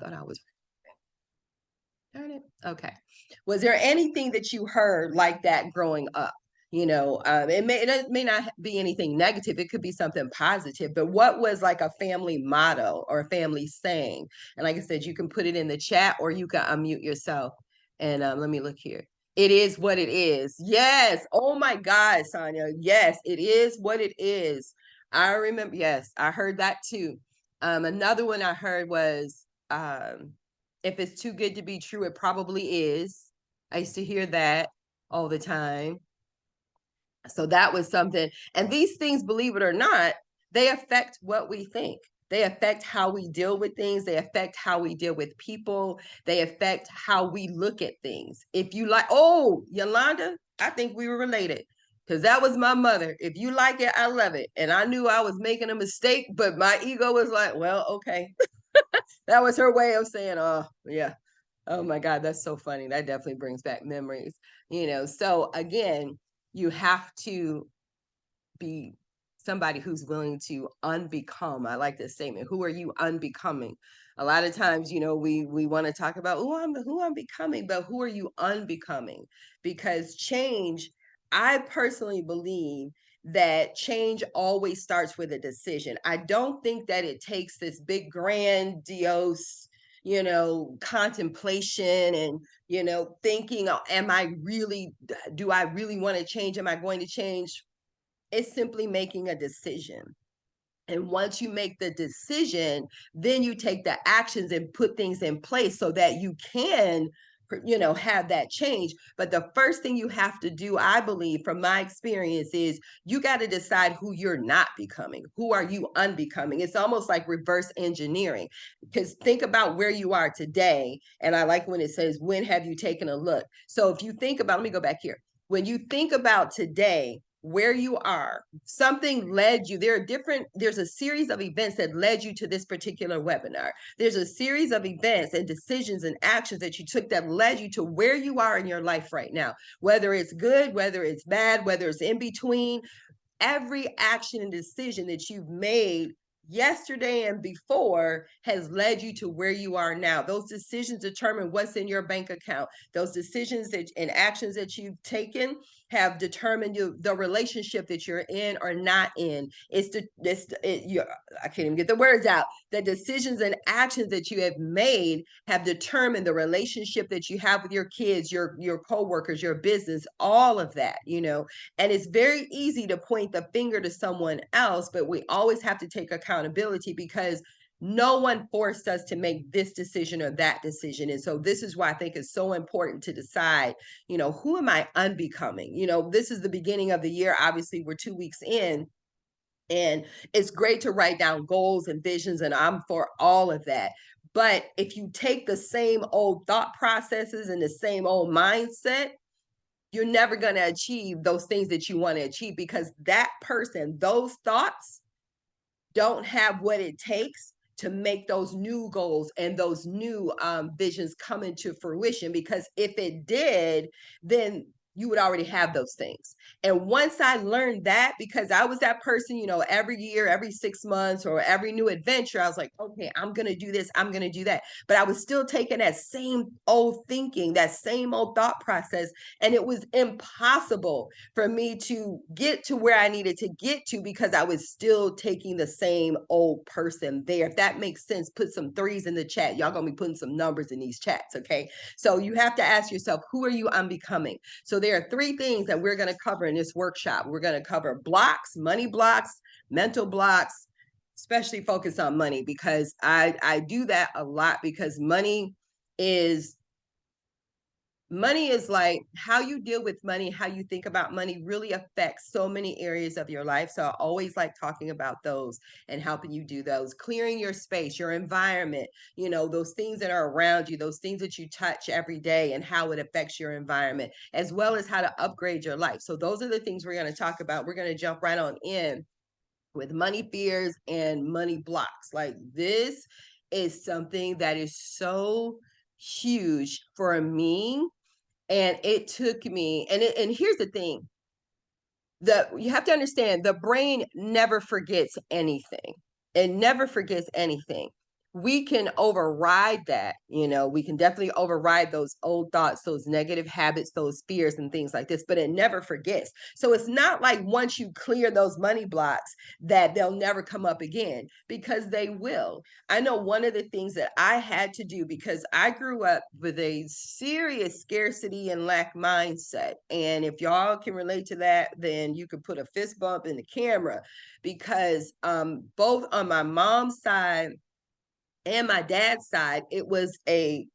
thought I was. Darn it. Okay. Was there anything that you heard like that growing up? It may not be anything negative. It could be something positive. But what was like a family motto or a family saying? And like I said, you can put it in the chat or you can unmute yourself. And let me look here. It is what it is. Yes. Oh my God, Sonia. Yes, it is what it is. I remember. Yes, I heard that too. Another one I heard was if it's too good to be true, it probably is. I used to hear that all the time. So that was something. And these things, believe it or not, they affect what we think. They affect how we deal with things. They affect how we deal with people. They affect how we look at things. If you like, oh, Yolanda, I think we were related because that was my mother. If you like it, I love it. And I knew I was making a mistake, but my ego was like, well, okay. That was her way of saying, oh, yeah. Oh my God, that's so funny. That definitely brings back memories. So again, you have to be somebody who's willing to unbecome. I like this statement. Who are you unbecoming? A lot of times, we want to talk about who I'm becoming, but who are you unbecoming? Because change, I personally believe that change always starts with a decision. I don't think that it takes this big grandiose contemplation and thinking, oh, do I really want to change? Am I going to change? It's simply making a decision. And once you make the decision, then you take the actions and put things in place so that you can have that change. But the first thing you have to do, I believe from my experience, is you got to decide who you're not becoming. Who are you unbecoming? It's almost like reverse engineering, because think about where you are today. And I like when it says, when have you taken a look? So if you think about, let me go back here. When you think about today, where you are, something led you. There's a series of events that led you to this particular webinar. There's a series of events and decisions and actions that you took that led you to where you are in your life right now, whether it's good, whether it's bad, whether it's in between. Every action and decision that you've made yesterday and before has led you to where you are now. Those decisions determine what's in your bank account. Those decisions and actions that you've taken have determined the relationship that you're in or not in. I can't even get the words out. The decisions and actions that you have made have determined the relationship that you have with your kids, your coworkers, your business, all of that, and it's very easy to point the finger to someone else, but we always have to take accountability because no one forced us to make this decision or that decision. And so this is why I think it's so important to decide, who am I unbecoming? This is the beginning of the year. Obviously, we're 2 weeks in. And it's great to write down goals and visions, and I'm for all of that. But if you take the same old thought processes and the same old mindset, you're never going to achieve those things that you want to achieve, because that person, those thoughts don't have what it takes to make those new goals and those new visions come into fruition. Because if it did, then you would already have those things. And once I learned that, because I was that person, every year, every 6 months, or every new adventure, I was like, okay, I'm going to do this, I'm going to do that. But I was still taking that same old thinking, that same old thought process. And it was impossible for me to get to where I needed to get to because I was still taking the same old person there. If that makes sense, put some threes in the chat. Y'all going to be putting some numbers in these chats, okay? So you have to ask yourself, who are you unbecoming? So there are 3 things that we're going to cover in this workshop. We're going to cover blocks, money blocks, mental blocks, especially focus on money, because I do that a lot, because money is like how you deal with money, how you think about money really affects so many areas of your life. So I always like talking about those and helping you do those. Clearing your space, your environment, those things that are around you, those things that you touch every day and how it affects your environment, as well as how to upgrade your life. So those are the things we're going to talk about. We're going to jump right on in with money fears and money blocks. Like, this is something that is so huge for me. And it took me, and here's the thing, you have to understand, the brain never forgets anything. It never forgets anything. we can override that. We can definitely override those old thoughts, those negative habits, those fears and things like this, but it never forgets. So it's not like once you clear those money blocks that they'll never come up again, because they will. I know one of the things that I had to do, because I grew up with a serious scarcity and lack mindset. And if y'all can relate to that, then you could put a fist bump in the camera, because both on my mom's side and my dad's side, it was a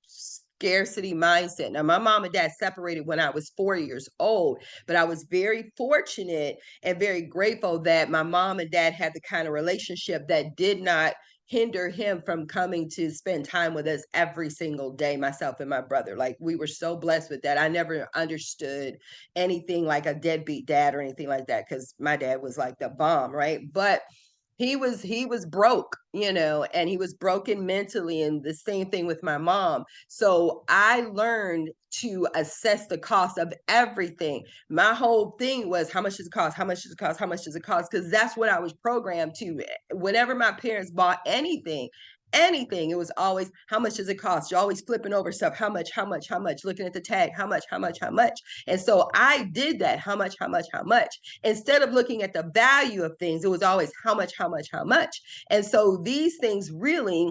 scarcity mindset. Now, my mom and dad separated when I was 4 years old, but I was very fortunate and very grateful that my mom and dad had the kind of relationship that did not hinder him from coming to spend time with us every single day, myself and my brother. Like, we were so blessed with that. I never understood anything like a deadbeat dad or anything like that, because my dad was like the bomb, right? But he was broke, and he was broken mentally, and the same thing with my mom. So I learned to assess the cost of everything. My whole thing was, how much does it cost? How much does it cost? How much does it cost? Because that's what I was programmed to. Whenever my parents bought anything, it was always, how much does it cost? You're always flipping over stuff. How much, how much, how much, looking at the tag, how much, how much, how much. And so I did that. How much, how much, how much? Instead of looking at the value of things, it was always how much, how much, how much. And so these things really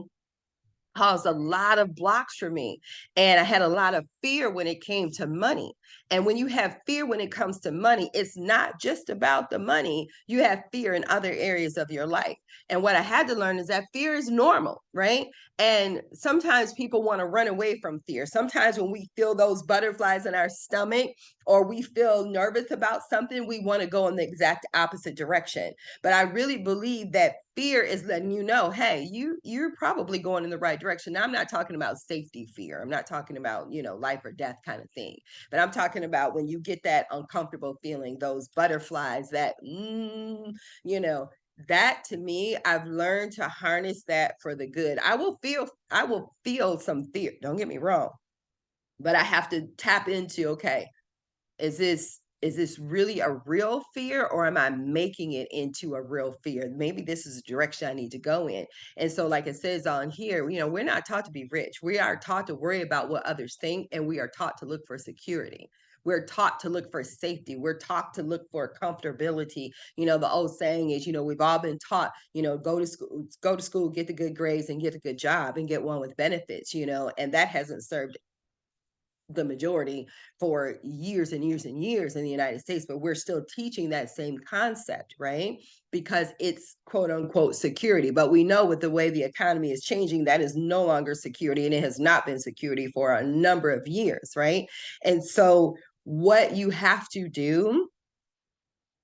caused a lot of blocks for me. And I had a lot of fear when it came to money. And when you have fear when it comes to money, it's not just about the money. You have fear in other areas of your life. And what I had to learn is that fear is normal, right? And sometimes people want to run away from fear. Sometimes when we feel those butterflies in our stomach, or we feel nervous about something, we want to go in the exact opposite direction. But I really believe that fear is letting you know, hey, you're probably going in the right direction. Now, I'm not talking about safety fear. I'm not talking about, life or death kind of thing. But I'm talking about when you get that uncomfortable feeling, those butterflies, you know, that to me, I've learned to harness that for the good. I will feel some fear. Don't get me wrong, but I have to tap into, okay, is this really a real fear, or am I making it into a real fear? Maybe this is the direction I need to go in. And so, like it says on here, we're not taught to be rich. We are taught to worry about what others think, and we are taught to look for security. We're taught to look for safety. We're taught to look for comfortability. The old saying is, we've all been taught, go to school, get the good grades, and get a good job, and get one with benefits, and that hasn't served the majority for years and years and years in the United States, but we're still teaching that same concept, right? Because it's quote unquote security. But we know with the way the economy is changing, that is no longer security, and it has not been security for a number of years, right? And so what you have to do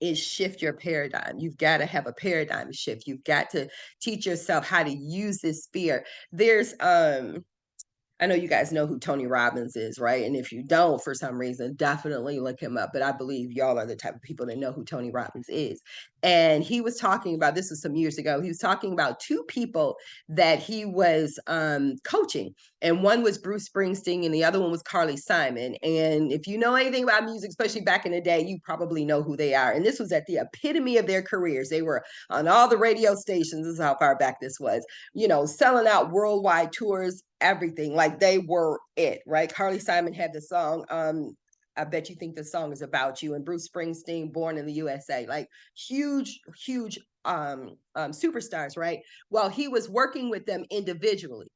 is shift your paradigm. You've got to have a paradigm shift. You've got to teach yourself how to use this fear. There's I know you guys know who Tony Robbins is, right? And if you don't, for some reason, definitely look him up. But I believe y'all are the type of people that know who Tony Robbins is. And he was talking about, this was some years ago, he was talking about two people that he was coaching. And one was Bruce Springsteen and the other one was Carly Simon. And if you know anything about music, especially back in the day, you probably know who they are. And this was at the epitome of their careers. They were on all the radio stations. This is how far back this was, selling out worldwide tours, everything. Like, they were it, right? Carly Simon had the song, I Bet You Think the Song Is About You, and Bruce Springsteen, Born in the USA, like huge superstars, right? Well, he was working with them individually,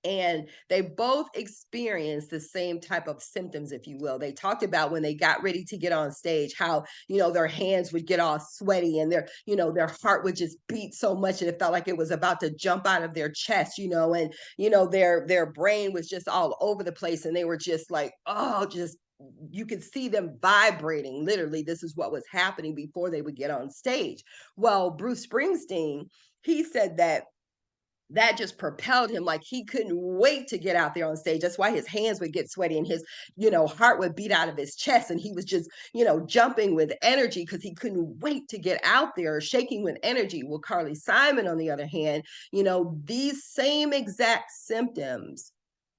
and they both experienced the same type of symptoms, if you will. They talked about when they got ready to get on stage, how their hands would get all sweaty, and their heart would just beat so much and it felt like it was about to jump out of their chest, and their brain was just all over the place, and they were just like, oh, just, you could see them vibrating. Literally, this is what was happening before they would get on stage. Well, Bruce Springsteen, he said that just propelled him. Like, he couldn't wait to get out there on stage. That's why his hands would get sweaty and his heart would beat out of his chest, and he was just jumping with energy because he couldn't wait to get out there, shaking with energy. Well, Carly Simon, on the other hand, these same exact symptoms,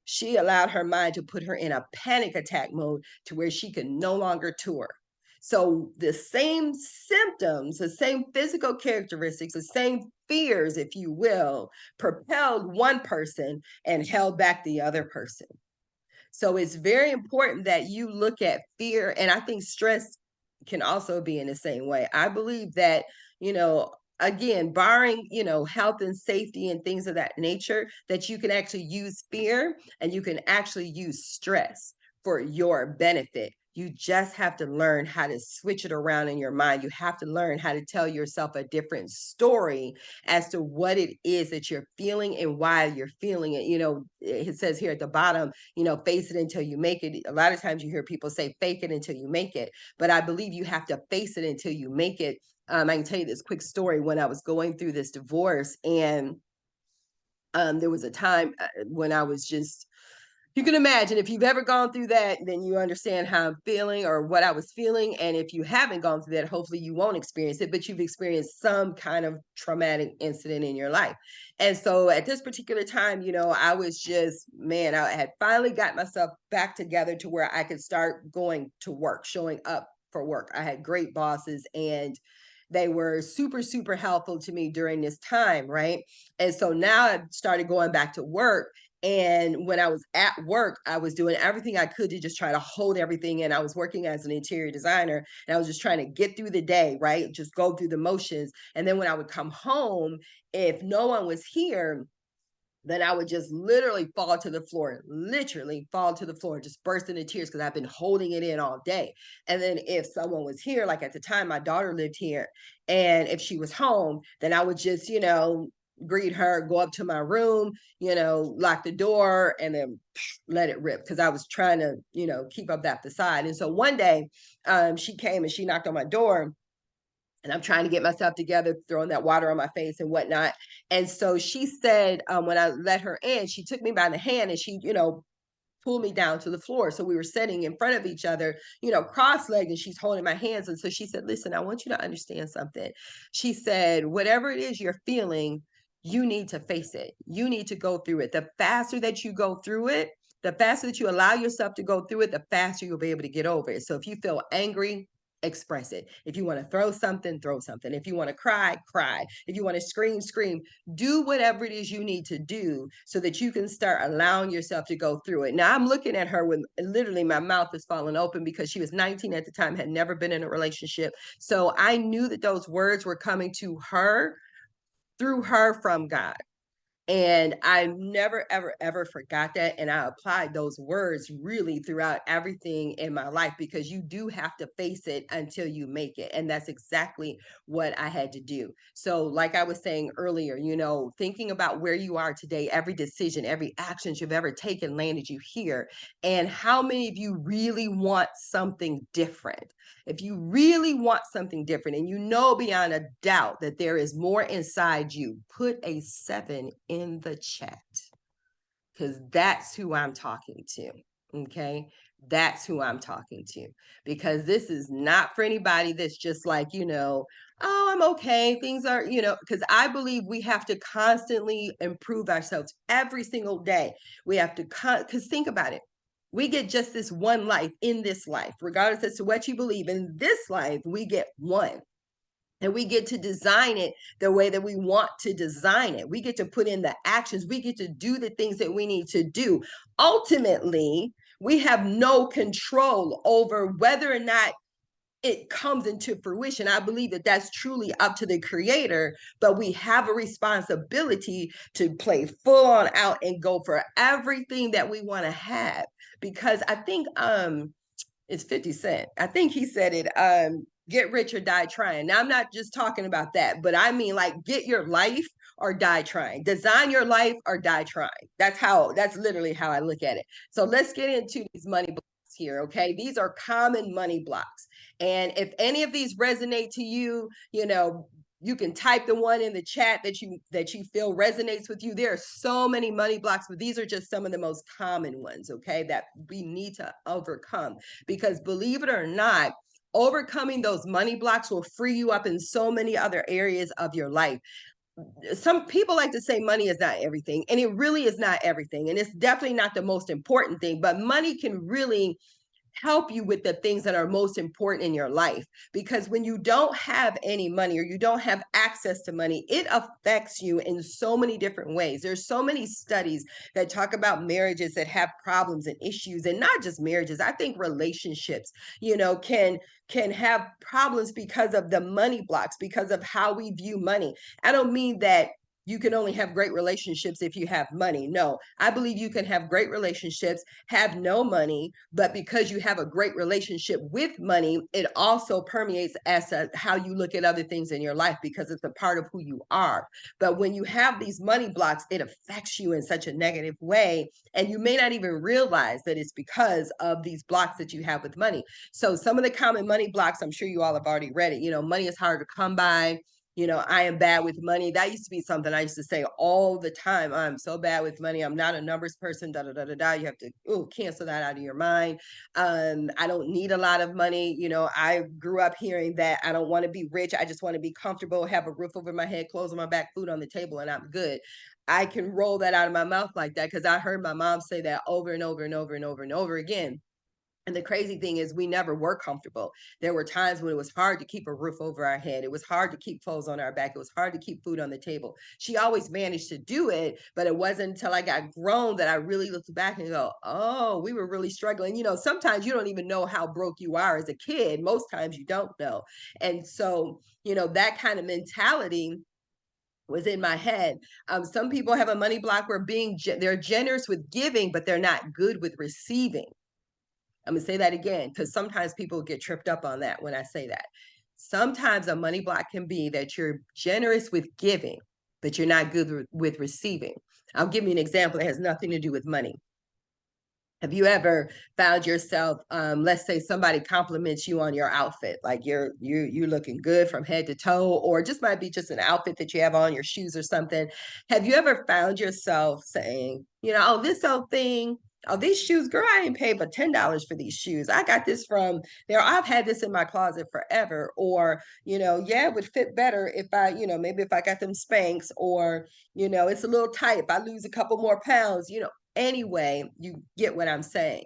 she allowed her mind to put her in a panic attack mode to where she could no longer tour. So the same symptoms, the same physical characteristics, the same fears, if you will, propelled one person and held back the other person. So it's very important that you look at fear, and I think stress can also be in the same way. I believe that, you know, again, barring, health and safety and things of that nature, that you can actually use fear and you can actually use stress for your benefit. You just have to learn how to switch it around in your mind. You have to learn how to tell yourself a different story as to what it is that you're feeling and why you're feeling it. It says here at the bottom, face it until you make it. A lot of times you hear people say, fake it until you make it. But I believe you have to face it until you make it. I can tell you this quick story when I was going through this divorce, and there was a time when I was just, you can imagine if you've ever gone through that, then you understand how I'm feeling or what I was feeling. And if you haven't gone through that, hopefully you won't experience it, but you've experienced some kind of traumatic incident in your life. And so at this particular time, I was just, man, I had finally got myself back together to where I could start going to work, showing up for work. I had great bosses, and they were super, super helpful to me during this time, right? And so now I started going back to work, and when I was at work, I was doing everything I could to just try to hold everything in. I was working as an interior designer, and I was just trying to get through the day, right? Just go through the motions. And then when I would come home, if no one was here, then I would just literally fall to the floor, literally fall to the floor, just burst into tears because I've been holding it in all day. And then if someone was here, like at the time, my daughter lived here, and if she was home, then I would just, greet her, go up to my room, lock the door, and then let it rip because I was trying to, keep up that facade. And so one day, she came and she knocked on my door, and I'm trying to get myself together, throwing that water on my face and whatnot. And so she said, when I let her in, she took me by the hand and she, pulled me down to the floor. So we were sitting in front of each other, cross-legged, and she's holding my hands. And so she said, listen, I want you to understand something. She said, whatever it is you're feeling, you need to face it. You need to go through it. The faster that you go through it, the faster that you allow yourself to go through it, the faster you'll be able to get over it. So if you feel angry, express it. If you want to throw something, throw something. If you want to cry, cry. If you want to scream, scream. Do whatever it is you need to do so that you can start allowing yourself to go through it. Now I'm looking at her when literally my mouth is falling open because she was 19 at the time, had never been in a relationship. So I knew that those words were coming to her through her from God. And I never, ever, ever forgot that. And I applied those words really throughout everything in my life, because you do have to face it until you make it. And that's exactly what I had to do. So, like I was saying earlier, thinking about where you are today, every decision, every action you've ever taken landed you here. And how many of you really want something different? If you really want something different and you know beyond a doubt that there is more inside you, put a 7 in the chat, because that's who I'm talking to. Okay. That's who I'm talking to, because this is not for anybody that's just like, oh, I'm okay. Things are, because I believe we have to constantly improve ourselves every single day. We have to, because think about it. We get just this one life in this life, regardless as to what you believe. In this life, we get one. And we get to design it the way that we want to design it. We get to put in the actions. We get to do the things that we need to do. Ultimately, we have no control over whether or not it comes into fruition. I believe that that's truly up to the creator, but we have a responsibility to play full on out and go for everything that we want to have. Because I think it's 50 Cent. I think he said it, get rich or die trying. Now I'm not just talking about that, but I mean like get your life or die trying. Design your life or die trying. That's literally how I look at it. So let's get into these money blocks here, okay? These are common money blocks. And if any of these resonate to you, you can type the one in the chat that you feel resonates with you. There are so many money blocks, but these are just some of the most common ones, okay, that we need to overcome. Because believe it or not, overcoming those money blocks will free you up in so many other areas of your life. Some people like to say money is not everything, and it really is not everything, and it's definitely not the most important thing, but money can really help you with the things that are most important in your life. Because when you don't have any money or you don't have access to money, it affects you in so many different ways. There's so many studies that talk about marriages that have problems and issues, and not just marriages. I think relationships, can have problems because of the money blocks, because of how we view money. I don't mean that you can only have great relationships if you have money. No, I believe you can have great relationships, have no money, but because you have a great relationship with money, it also permeates as how you look at other things in your life because it's a part of who you are. But when you have these money blocks, it affects you in such a negative way. And you may not even realize that it's because of these blocks that you have with money. So, some of the common money blocks, I'm sure you all have already read it. Money is hard to come by. I am bad with money. That used to be something I used to say all the time. I'm so bad with money. I'm not a numbers person. Da da da da da. You have to cancel that out of your mind. I don't need a lot of money. I grew up hearing that I don't want to be rich. I just want to be comfortable, have a roof over my head, clothes on my back, food on the table, and I'm good. I can roll that out of my mouth like that because I heard my mom say that over and over and over and over and over again. And the crazy thing is, we never were comfortable. There were times when it was hard to keep a roof over our head. It was hard to keep clothes on our back. It was hard to keep food on the table. She always managed to do it, but it wasn't until I got grown that I really looked back and go, oh, we were really struggling. Sometimes you don't even know how broke you are as a kid. Most times you don't know. And so, that kind of mentality was in my head. Some people have a money block where they're generous with giving, but they're not good with receiving. I'm gonna say that again because sometimes people get tripped up on that when I say that. Sometimes a money block can be that you're generous with giving, but you're not good with receiving. I'll give you an example that has nothing to do with money. Have you ever found yourself, let's say somebody compliments you on your outfit, like you're looking good from head to toe, or just might be just an outfit that you have on, your shoes or something. Have you ever found yourself saying, oh, this old thing, oh, these shoes, girl, I ain't paid but $10 for these shoes. I got this from there. I've had this in my closet forever. Or, yeah, it would fit better if maybe if I got them Spanx, or, it's a little tight. If I lose a couple more pounds, anyway, you get what I'm saying.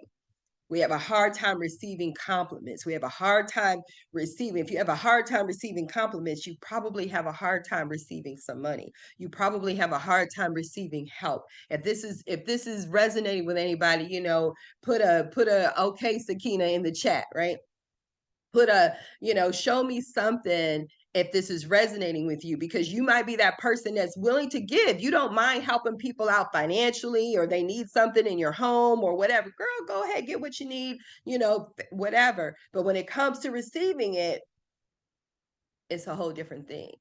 We have a hard time receiving compliments. We have a hard time receiving. If you have a hard time receiving compliments, you probably have a hard time receiving some money. You probably have a hard time receiving help. If this is resonating with anybody, put a okay, Sakina, in the chat, right? Put show me something if this is resonating with you, because you might be that person that's willing to give. You don't mind helping people out financially, or they need something in your home or whatever. Girl, go ahead, get what you need, whatever. But when it comes to receiving it, it's a whole different thing.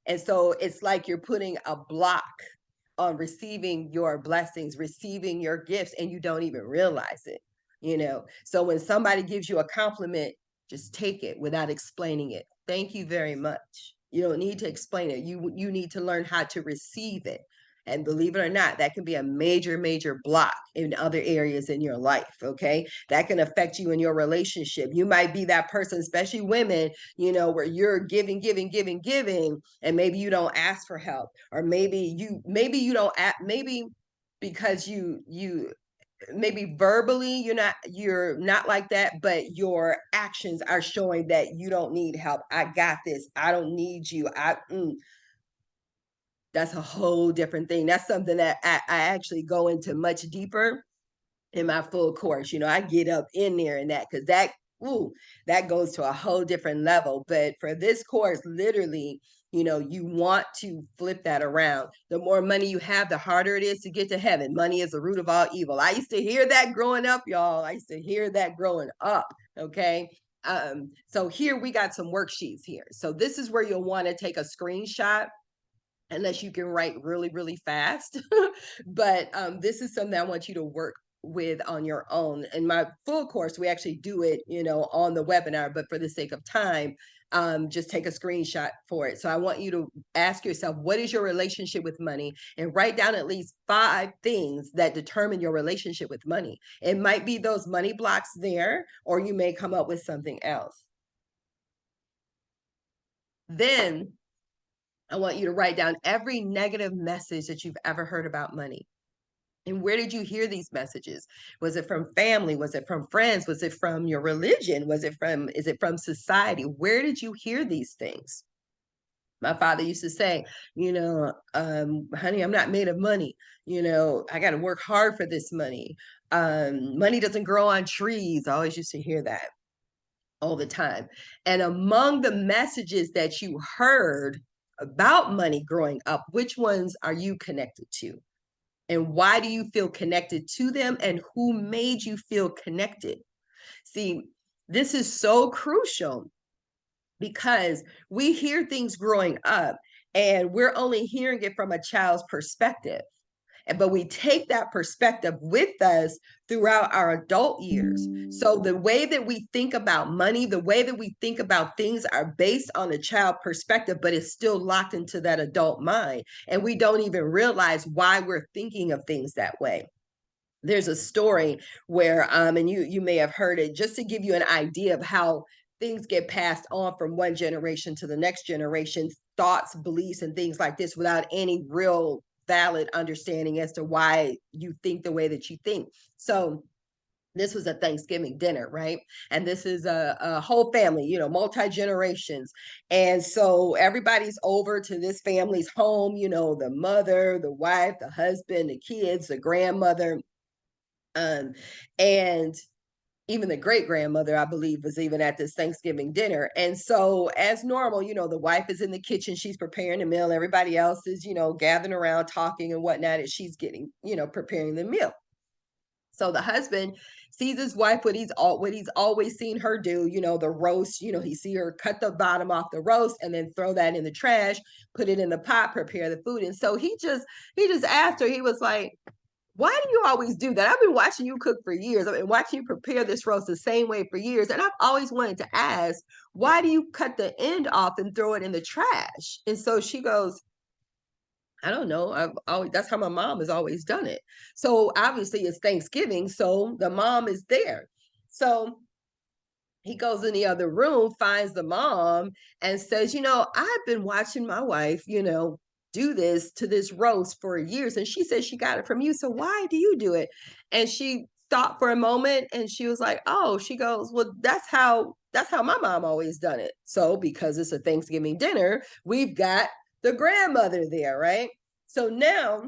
And so it's like you're putting a block on receiving your blessings, receiving your gifts, and you don't even realize it. So when somebody gives you a compliment, just take it without explaining it. Thank you very much. You don't need to explain it. You need to learn how to receive it. And believe it or not, that can be a major, major block in other areas in your life. Okay. That can affect you in your relationship. You might be that person, especially women, where you're giving, giving, giving, giving, and maybe you don't ask for help, or maybe you don't maybe because you maybe verbally you're not like that, but your actions are showing that you don't need help. I got this. I don't need you. That's a whole different thing. That's something that I actually go into much deeper in my full course. I get up in there and that, because that goes to a whole different level. But for this course, literally, you want to flip that around. The more money you have, the harder it is to get to heaven. Money is the root of all evil. I used to hear that growing up, y'all. I used to hear that growing up. Okay. So here we got some worksheets here. So this is where you'll want to take a screenshot, unless you can write really, really fast. But this is something I want you to work with on your own. In my full course, we actually do it, on the webinar, but for the sake of time, just take a screenshot for it. So I want you to ask yourself, what is your relationship with money? And write down at least 5 things that determine your relationship with money. It might be those money blocks there, or you may come up with something else. Then I want you to write down every negative message that you've ever heard about money. And where did you hear these messages? Was it from family? Was it from friends? Was it from your religion? Is it from society? Where did you hear these things? My father used to say, honey, I'm not made of money. I got to work hard for this money. Money doesn't grow on trees. I always used to hear that all the time. And among the messages that you heard about money growing up, which ones are you connected to? And why do you feel connected to them? And who made you feel connected? See, this is so crucial because we hear things growing up and we're only hearing it from a child's perspective. But we take that perspective with us throughout our adult years. So the way that we think about money, the way that we think about things are based on a child perspective, but it's still locked into that adult mind. And we don't even realize why we're thinking of things that way. There's a story where and you may have heard it, just to give you an idea of how things get passed on from one generation to the next generation, thoughts, beliefs, and things like this without any real valid understanding as to why you think the way that you think. So this was a Thanksgiving dinner, right? And this is a whole family, multi generations. And so everybody's over to this family's home, the mother, the wife, the husband, the kids, the grandmother, and even the great grandmother, I believe, was even at this Thanksgiving dinner. And so, as normal, the wife is in the kitchen, she's preparing the meal. Everybody else is, gathering around, talking and whatnot, and she's getting, preparing the meal. So the husband sees his wife what he's always seen her do, the roast, he see her cut the bottom off the roast and then throw that in the trash, put it in the pot, prepare the food. And so he just asked her, he was like, why do you always do that? I've been watching you cook for years. I've been watching you prepare this roast the same way for years. And I've always wanted to ask, why do you cut the end off and throw it in the trash? And so she goes, I don't know. That's how my mom has always done it. So obviously it's Thanksgiving. So the mom is there. So he goes in the other room, finds the mom, and says, I've been watching my wife, do this to this roast for years. And she said she got it from you. So why do you do it? And she thought for a moment and she was like, oh, she goes, well, that's how my mom always done it. So because it's a Thanksgiving dinner, we've got the grandmother there, right? So now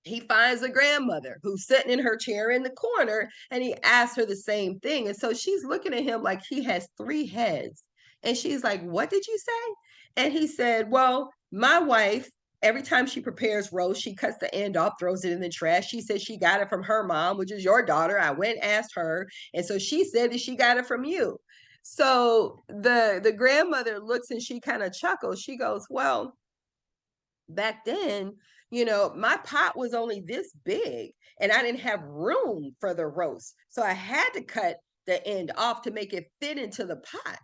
he finds a grandmother who's sitting in her chair in the corner and he asks her the same thing. And so she's looking at him like he has three heads. And she's like, what did you say? And he said, well, my wife, every time she prepares roast, she cuts the end off, throws it in the trash. She said she got it from her mom, which is your daughter. I went and asked her. And so she said that she got it from you. So the grandmother looks and she kind of chuckles. She goes, well, back then, my pot was only this big and I didn't have room for the roast. So I had to cut the end off to make it fit into the pot.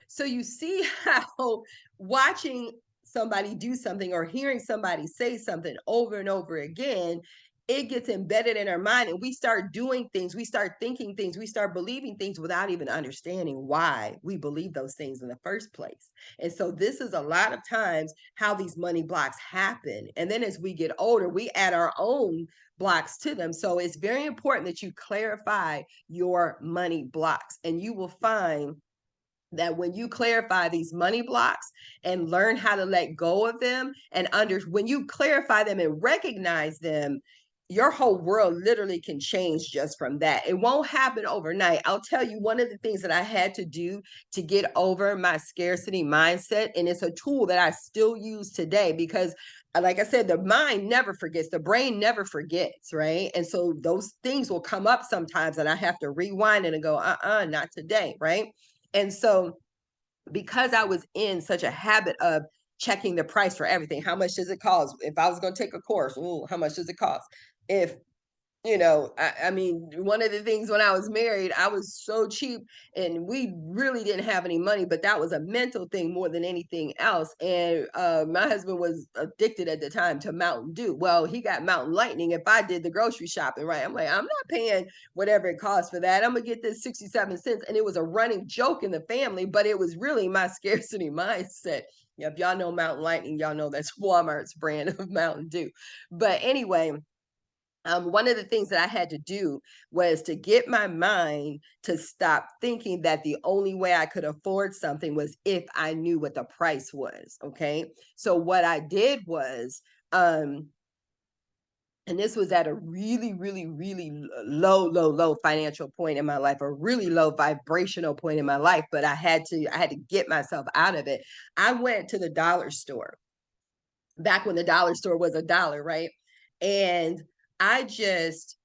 So you see how watching somebody do something or hearing somebody say something over and over again, it gets embedded in our mind and we start doing things, we start thinking things, we start believing things without even understanding why we believe those things in the first place. And so this is a lot of times how these money blocks happen. And then as we get older, we add our own blocks to them. So it's very important that you clarify your money blocks and you will find that when you clarify these money blocks and learn how to let go of them and when you clarify them and recognize them, your whole world literally can change just from that. It won't happen overnight. I'll tell you one of the things that I had to do to get over my scarcity mindset, and it's a tool that I still use today because like I said, the mind never forgets, the brain never forgets, right? And so those things will come up sometimes and I have to rewind it and go, not today, right? And so because I was in such a habit of checking the price for everything, how much does it cost? If I was going to take a course, ooh, how much does it cost? If I mean, one of the things when I was married, I was so cheap and we really didn't have any money, but that was a mental thing more than anything else. And my husband was addicted at the time to Mountain Dew. Well, he got Mountain Lightning if I did the grocery shopping, right? I'm like, I'm not paying whatever it costs for that. I'm going to get this 67 cents. And it was a running joke in the family, but it was really my scarcity mindset. Yeah, if y'all know Mountain Lightning, y'all know that's Walmart's brand of Mountain Dew. But anyway, one of the things that I had to do was to get my mind to stop thinking that the only way I could afford something was if I knew what the price was. Okay. So what I did was, um, and this was at a really, really, really low financial point in my life, a really low vibrational point in my life, but I had to get myself out of it. I went to the dollar store back when the dollar store was a dollar, right? And I just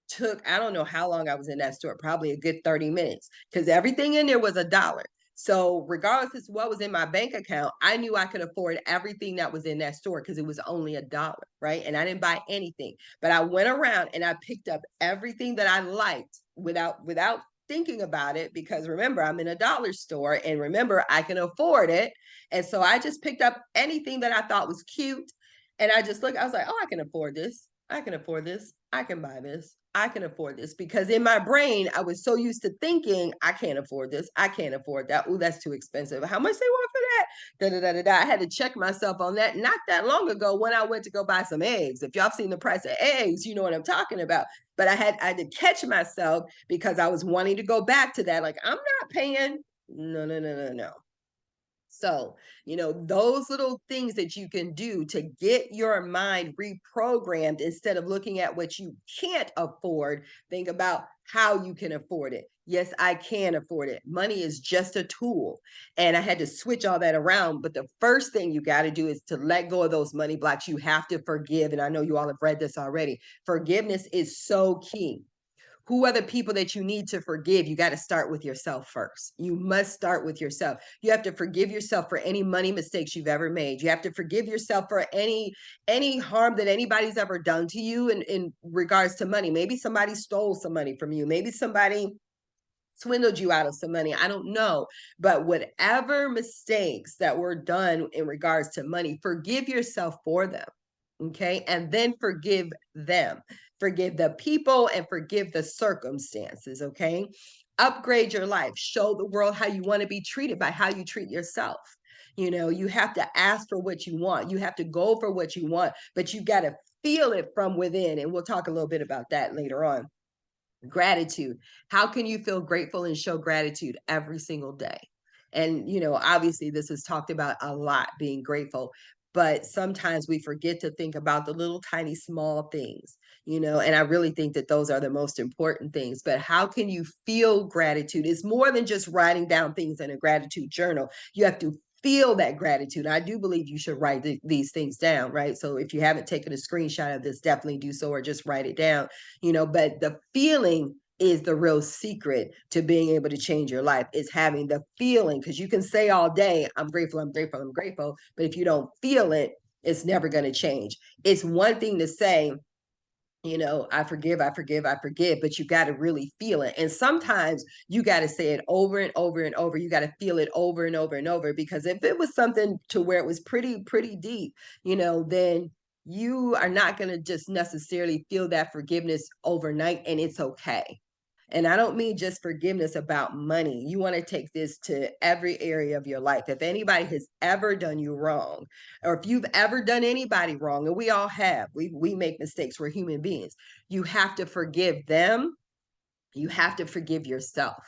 took, I don't know how long I was in that store, probably a good 30 minutes, because everything in there was a dollar. So regardless of what was in my bank account, I knew I could afford everything that was in that store because it was only a dollar, right? And I didn't buy anything. But I went around and I picked up everything that I liked without thinking about it, because remember, I'm in a dollar store and remember, I can afford it. And so I just picked up anything that I thought was cute. And I just looked, I was like, oh, I can afford this. I can afford this. I can buy this. I can afford this, because in my brain, I was so used to thinking, I can't afford this. I can't afford that. Oh, that's too expensive. How much they want for that? Da, da, da, da, da. I had to check myself on that not that long ago when I went to go buy some eggs. If y'all seen the price of eggs, you know what I'm talking about. But I had to catch myself because I was wanting to go back to that. Like, I'm not paying. No, no, no, no, no. So, those little things that you can do to get your mind reprogrammed, instead of looking at what you can't afford, think about how you can afford it. Yes, I can afford it. Money is just a tool. And I had to switch all that around. But the first thing you got to do is to let go of those money blocks. You have to forgive. And I know you all have read this already. Forgiveness is so key. Who are the people that you need to forgive? You got to start with yourself first. You must start with yourself. You have to forgive yourself for any money mistakes you've ever made. You have to forgive yourself for any harm that anybody's ever done to you in regards to money. Maybe somebody stole some money from you. Maybe somebody swindled you out of some money. I don't know. But whatever mistakes that were done in regards to money, forgive yourself for them. Okay. And then forgive them. Forgive the people and forgive the circumstances. Okay. Upgrade your life. Show the world how you want to be treated by how you treat yourself. You have to ask for what you want. You have to go for what you want, but you got to feel it from within. And we'll talk a little bit about that later on. Gratitude. How can you feel grateful and show gratitude every single day? And, obviously, this is talked about a lot, being grateful, but sometimes we forget to think about the little tiny small things, and I really think that those are the most important things. But how can you feel gratitude? It's more than just writing down things in a gratitude journal. You have to feel that gratitude. I do believe you should write these things down, right? So if you haven't taken a screenshot of this, definitely do so, or just write it down. But the feeling is the real secret to being able to change your life, is having the feeling, because you can say all day, I'm grateful, I'm grateful, I'm grateful, but if you don't feel it, it's never going to change. It's one thing to say, I forgive, I forgive, I forgive, but you got to really feel it. And sometimes you got to say it over and over and over. You got to feel it over and over and over, because if it was something to where it was pretty deep, then you are not going to just necessarily feel that forgiveness overnight, and it's okay. And I don't mean just forgiveness about money. You want to take this to every area of your life. If anybody has ever done you wrong, or if you've ever done anybody wrong, and we all have, we make mistakes, we're human beings. You have to forgive them. You have to forgive yourself.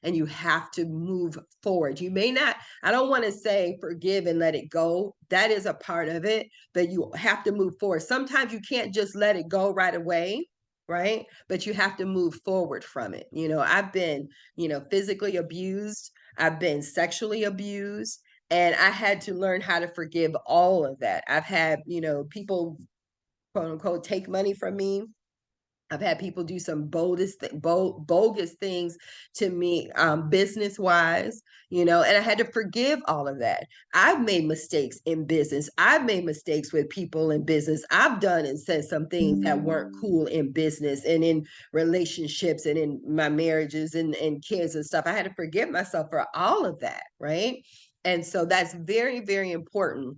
And you have to move forward. You may not, I don't want to say forgive and let it go. That is a part of it, but you have to move forward. Sometimes you can't just let it go right away, right? But you have to move forward from it. I've been, physically abused, I've been sexually abused, and I had to learn how to forgive all of that. I've had, people, quote unquote, take money from me. I've had people do some bogus things to me, business wise, and I had to forgive all of that. I've made mistakes in business. I've made mistakes with people in business. I've done and said some things that weren't cool in business and in relationships and in my marriages and kids and stuff. I had to forgive myself for all of that, right? And so that's very, very important.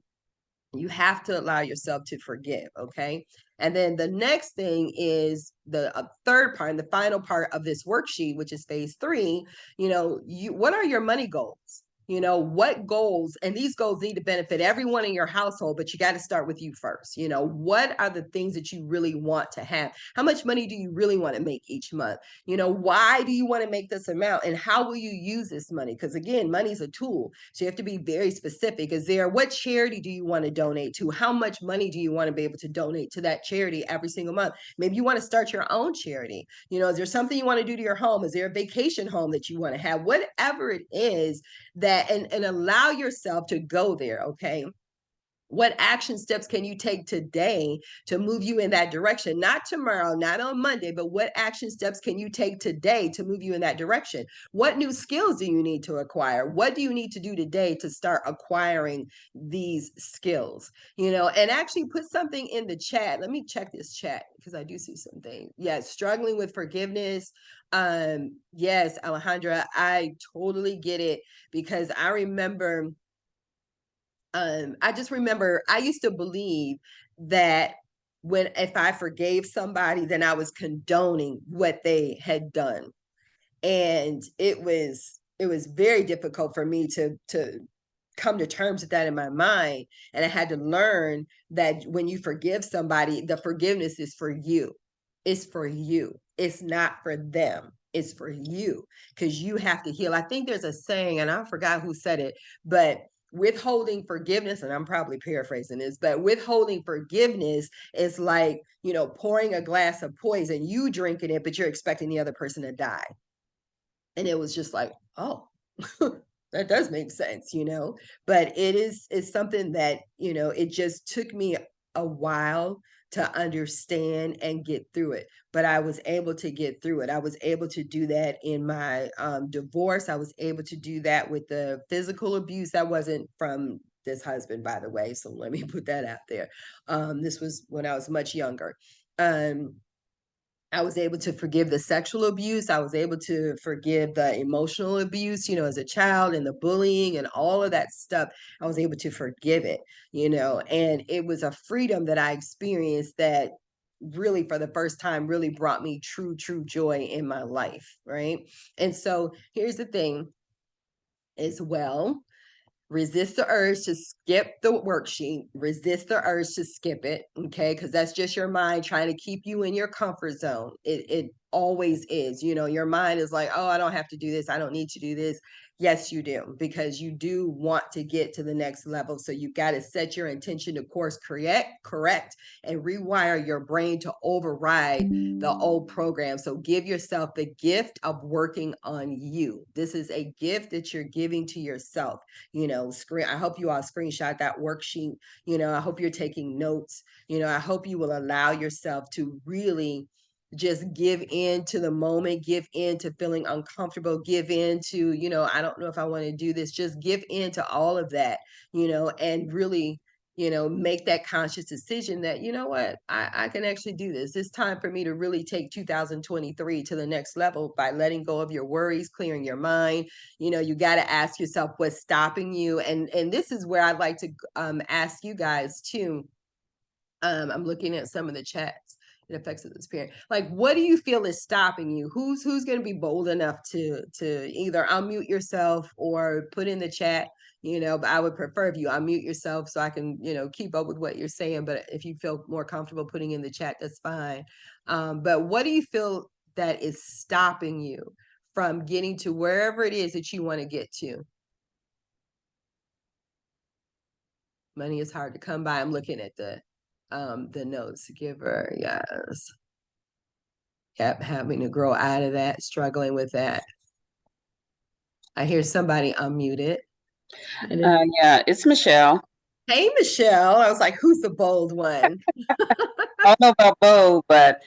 You have to allow yourself to forgive. Okay. And then the next thing is the third part, and the final part of this worksheet, which is phase 3. What are your money goals? You know, what goals, and these goals need to benefit everyone in your household, but you got to start with you first. You know, what are the things that you really want to have? How much money do you really want to make each month? You know, why do you want to make this amount, and how will you use this money? Because again, money is a tool. So you have to be very specific. Is there, what charity do you want to donate to? How much money do you want to be able to donate to that charity every single month? Maybe you want to start your own charity. You know, is there something you want to do to your home? Is there a vacation home that you want to have? Whatever it is, that, and allow yourself to go there. Okay, what action steps can you take today to move you in that direction? Not tomorrow, not on Monday, but what action steps can you take today to move you in that direction? What new skills do you need to acquire? What do you need to do today to start acquiring these skills? You know, and actually put something in the chat. Let me check this chat because I do see something. Yeah, struggling with forgiveness. Yes, Alejandra, I totally get it, because I remember, I just remember I used to believe that when, if I forgave somebody, then I was condoning what they had done. And it was very difficult for me to come to terms with that in my mind. And I had to learn that when you forgive somebody, the forgiveness is for you. It's for you. It's not for them. It's for you, because you have to heal. I think there's a saying, and I forgot who said it, but withholding forgiveness, and I'm probably paraphrasing this, but withholding forgiveness is like, you know, pouring a glass of poison, you drinking it, but you're expecting the other person to die. And it was just like, oh, that does make sense, you know. But it's something that, you know, it just took me a while to understand and get through it, but I was able to get through it. I was able to do that in my divorce. I was able to do that with the physical abuse. That wasn't from this husband, by the way, so let me put that out there. This was when I was much younger. um I was able to forgive the sexual abuse. I was able to forgive the emotional abuse, you know, as a child, and the bullying and all of that stuff. I was able to forgive it, you know, and it was a freedom that I experienced that really, for the first time, really brought me true joy in my life. Right. And so here's the thing as well. Resist the urge to skip the worksheet. Resist the urge to skip it, okay? Because that's just your mind trying to keep you in your comfort zone. It always is. You know, your mind is like, oh, I don't have to do this. I don't need to do this. Yes, you do, because you do want to get to the next level. So you've got to set your intention to course correct, and rewire your brain to override the old program. So give yourself the gift of working on you. This is a gift that you're giving to yourself. You know, I hope you all screenshot that worksheet. You know, I hope you're taking notes. You know, I hope you will allow yourself to really just give in to the moment, give in to feeling uncomfortable, give in to, you know, I don't know if I want to do this. Just give in to all of that, you know, and really, you know, make that conscious decision that, you know what, I can actually do this. It's time for me to really take 2023 to the next level by letting go of your worries, clearing your mind. You know, you got to ask yourself what's stopping you. And this is where I'd like to ask you guys too. I'm looking at some of the chats. It affects this parent. Like, what do you feel is stopping you? Who's going to be bold enough to either unmute yourself or put in the chat? You know, but I would prefer if you unmute yourself so I can, you know, keep up with what you're saying. But if you feel more comfortable putting in the chat, that's fine. But what do you feel that is stopping you from getting to wherever it is that you want to get to? Money is hard to come by. I'm looking at the notes. Giver, yes. Yep, having to grow out of that, struggling with that. I hear somebody unmuted. Yeah, it's Michelle. Hey, Michelle. I was like, who's the bold one? I don't know about bold, but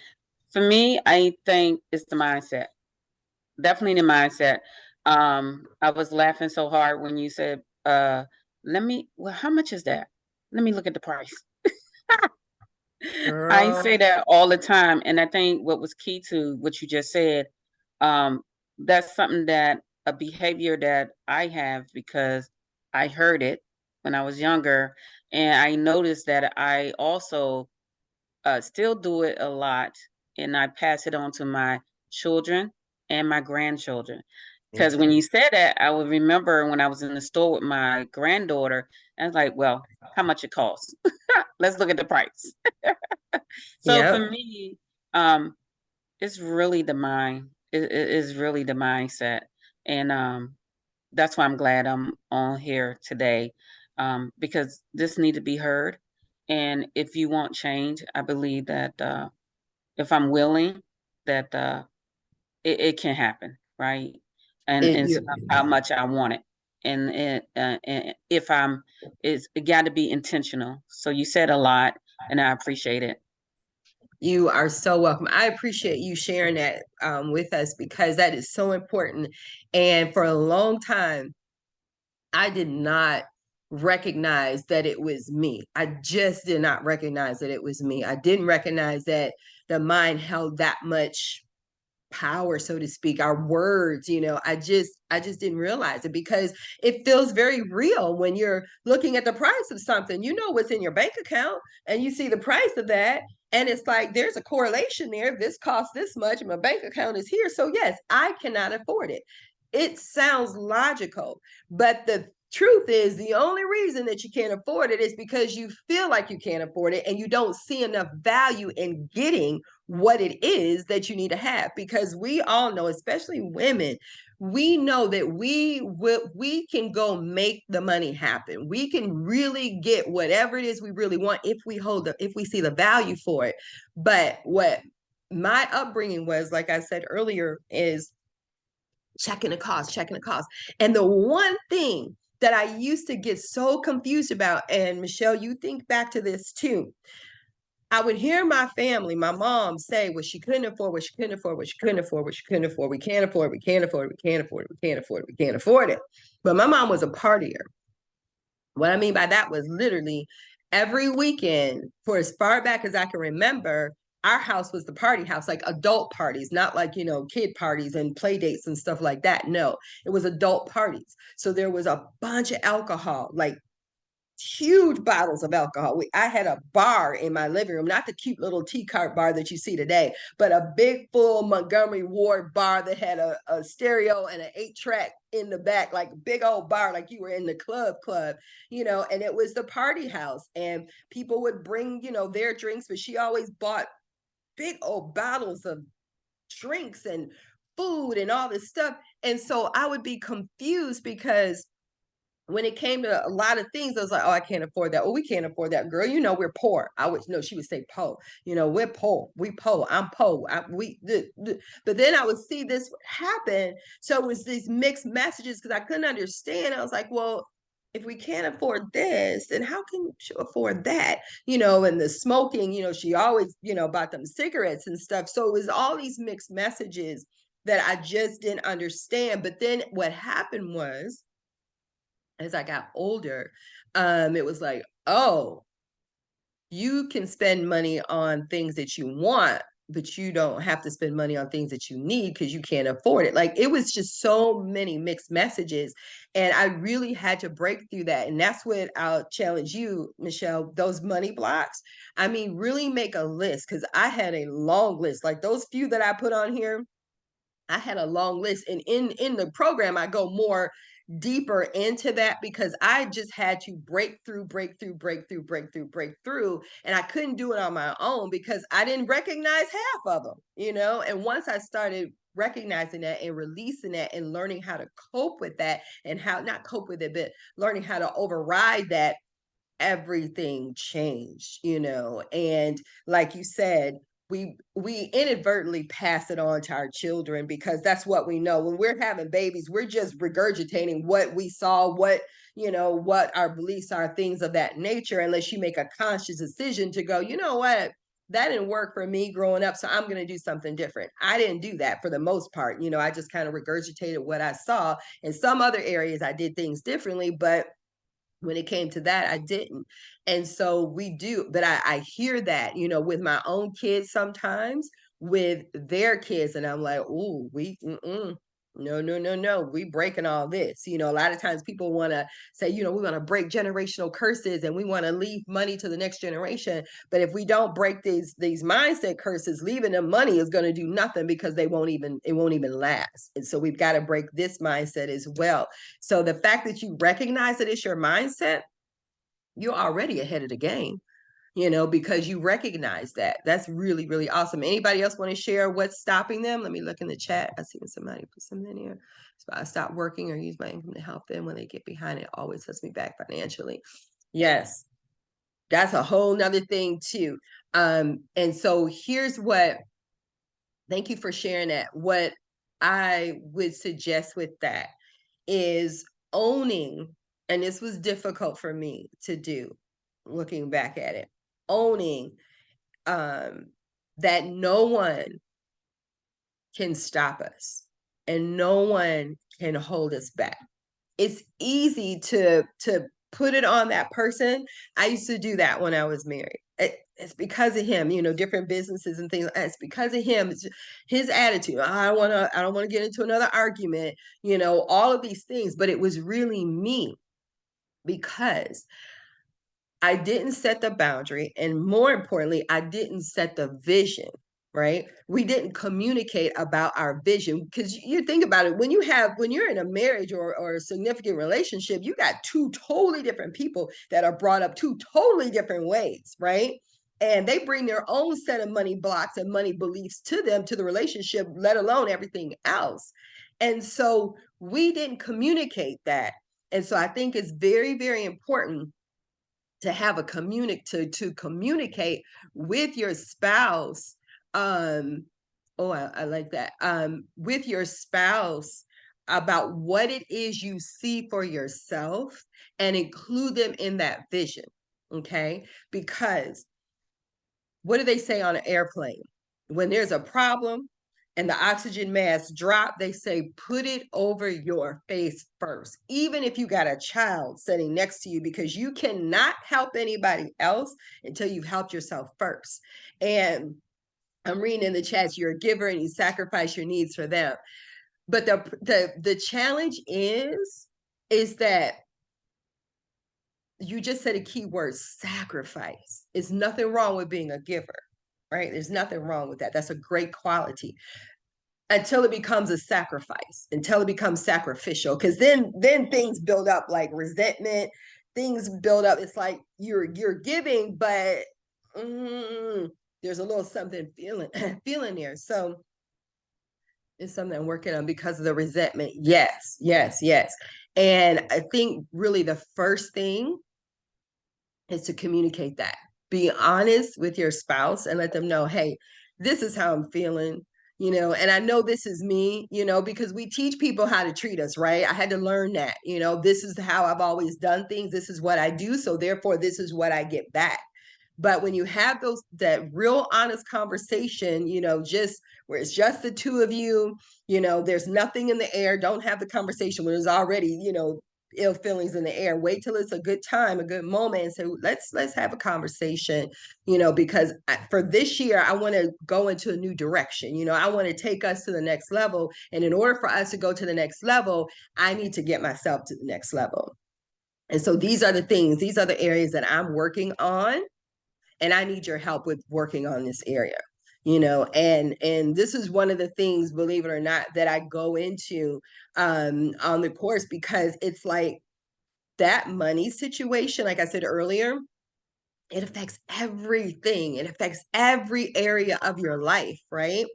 for me, I think it's the mindset. Definitely the mindset. I was laughing so hard when you said, well, how much is that? Let me look at the price. I say that all the time. And I think what was key to what you just said, that's something that a behavior that I have because I heard it when I was younger. And I noticed that I also still do it a lot. And I pass it on to my children and my grandchildren. Because when you said that, I would remember when I was in the store with my granddaughter, and I was like, well, how much it costs? Let's look at the price. So Yep. for me, um, it's really the mind. It is really the mindset. And that's why I'm glad I'm on here today. Because this need to be heard. And if you want change, I believe that if I'm willing, that it can happen, right? And It, it's you about how much I want it. And if it got to be intentional. So you said a lot, and I appreciate it. you are so welcome. I appreciate you sharing that with us because that is so important. And for a long time, I did not recognize that it was me. I just did not recognize that it was me. I didn't recognize that the mind held that much power, so to speak. Our words, I just didn't realize it because it feels very real when you're looking at the price of something. You know what's in your bank account and you see the price of that, and it's like there's a correlation there. This costs this much and my bank account is here, so yes, I cannot afford it. It sounds logical, but the truth is the only reason that you can't afford it is because you feel like you can't afford it and you don't see enough value in getting what it is that you need to have. Because we all know, especially women, we know that we can go make the money happen. We can really get whatever it is we really want if we see the value for it. But what my upbringing was, like I said earlier, is checking the cost. And the one thing that I used to get so confused about, and Michelle, you think back to this too. I would hear my family, my mom say what she couldn't afford, what she couldn't afford, what she couldn't afford, what she couldn't afford. We can't afford, we can't afford, we can't afford, we can't afford, we can't afford it. But my mom was a partier. What I mean by that was literally every weekend, for as far back as I can remember, our house was the party house, like adult parties, not like, kid parties and play dates and stuff like that. No, it was adult parties. So there was a bunch of alcohol, like huge bottles of alcohol. I had a bar in my living room, not the cute little tea cart bar that you see today, but a big full Montgomery Ward bar that had a stereo and an 8-track in the back, like big old bar, like you were in the club, and it was the party house. And people would bring, their drinks, but she always bought big old bottles of drinks and food and all this stuff. And so I would be confused because when it came to a lot of things, I was like, oh, I can't afford that. Oh, we can't afford that, girl. We're poor. I would no, she would say po. We're poor. We po. I'm po. But then I would see this happen. So it was these mixed messages because I couldn't understand. I was like, well, if we can't afford this, then how can she afford that? And the smoking, she always, bought them cigarettes and stuff. So it was all these mixed messages that I just didn't understand. But then what happened was, as I got older, it was like, oh, you can spend money on things that you want, but you don't have to spend money on things that you need because you can't afford it. Like it was just so many mixed messages. And I really had to break through that. And that's what I'll challenge you, Michelle, those money blocks. I mean, really make a list because I had a long list. Like those few that I put on here, I had a long list, and in the program I go more deeper into that because I just had to break through, and I couldn't do it on my own because I didn't recognize half of them. And once I started recognizing that and releasing that and learning how to cope with that and how not cope with it, but learning how to override that, everything changed. And like you said, we inadvertently pass it on to our children because that's what we know. When we're having babies, we're just regurgitating what we saw, what our beliefs are, things of that nature, unless you make a conscious decision to go, you know what, that didn't work for me growing up, so I'm going to do something different. I didn't do that for the most part. I just kind of regurgitated what I saw. In some other areas I did things differently, but when it came to that, I didn't. And so we do, but I hear that, with my own kids sometimes, with their kids, and I'm like, ooh, No, no, no, no. We breaking all this. You know, a lot of times people want to say, we want to break generational curses and we want to leave money to the next generation. But if we don't break these mindset curses, leaving them money is going to do nothing because it won't even last. And so we've got to break this mindset as well. So the fact that you recognize that it's your mindset, you're already ahead of the game, because you recognize that. That's really, really awesome. Anybody else want to share what's stopping them? Let me look in the chat. I see somebody put something in here. So I stop working or use my income to help them when they get behind. It always sets me back financially. Yes, that's a whole nother thing too. And so thank you for sharing that. What I would suggest with that is owning, and this was difficult for me to do looking back at it, owning that no one can stop us and no one can hold us back. It's easy to put it on that person. I used to do that when I was married. It's because of him, different businesses and things. It's because of him. It's his attitude. I don't want to get into another argument, all of these things. But it was really me because I didn't set the boundary. And more importantly, I didn't set the vision, right? We didn't communicate about our vision. Because you think about it, when you're in a marriage or a significant relationship, you got two totally different people that are brought up two totally different ways, right? And they bring their own set of money blocks and money beliefs to the relationship, let alone everything else. And so we didn't communicate that. And so I think it's very, very important to have to communicate with your spouse. I like that. With your spouse about what it is you see for yourself and include them in that vision. Okay. Because what do they say on an airplane? When there's a problem and the oxygen mask drop, they say, put it over your face first, even if you got a child sitting next to you, because you cannot help anybody else until you've helped yourself first. And I'm reading in the chats, you're a giver and you sacrifice your needs for them. But the challenge is that you just said a key word, sacrifice. It's nothing wrong with being a giver, right? There's nothing wrong with that. That's a great quality until it becomes a sacrifice, until it becomes sacrificial. Because then things build up like resentment, things build up. It's like you're giving, but there's a little something feeling there. So it's something I'm working on because of the resentment. Yes, yes, yes. And I think really the first thing is to communicate that. Be honest with your spouse and let them know, hey, this is how I'm feeling, and I know this is me, because we teach people how to treat us, right? I had to learn that, this is how I've always done things. This is what I do. So therefore, this is what I get back. But when you have that real honest conversation, just where it's just the two of you, there's nothing in the air, don't have the conversation when there's already, ill feelings in the air. Wait till it's a good time, a good moment, and say, let's have a conversation, because for this year, I want to go into a new direction. I want to take us to the next level. And in order for us to go to the next level, I need to get myself to the next level. And so these are the things, these are the areas that I'm working on. And I need your help with working on this area. And this is one of the things, believe it or not, that I go into on the course, because it's like that money situation, like I said earlier, it affects everything. It affects every area of your life, right?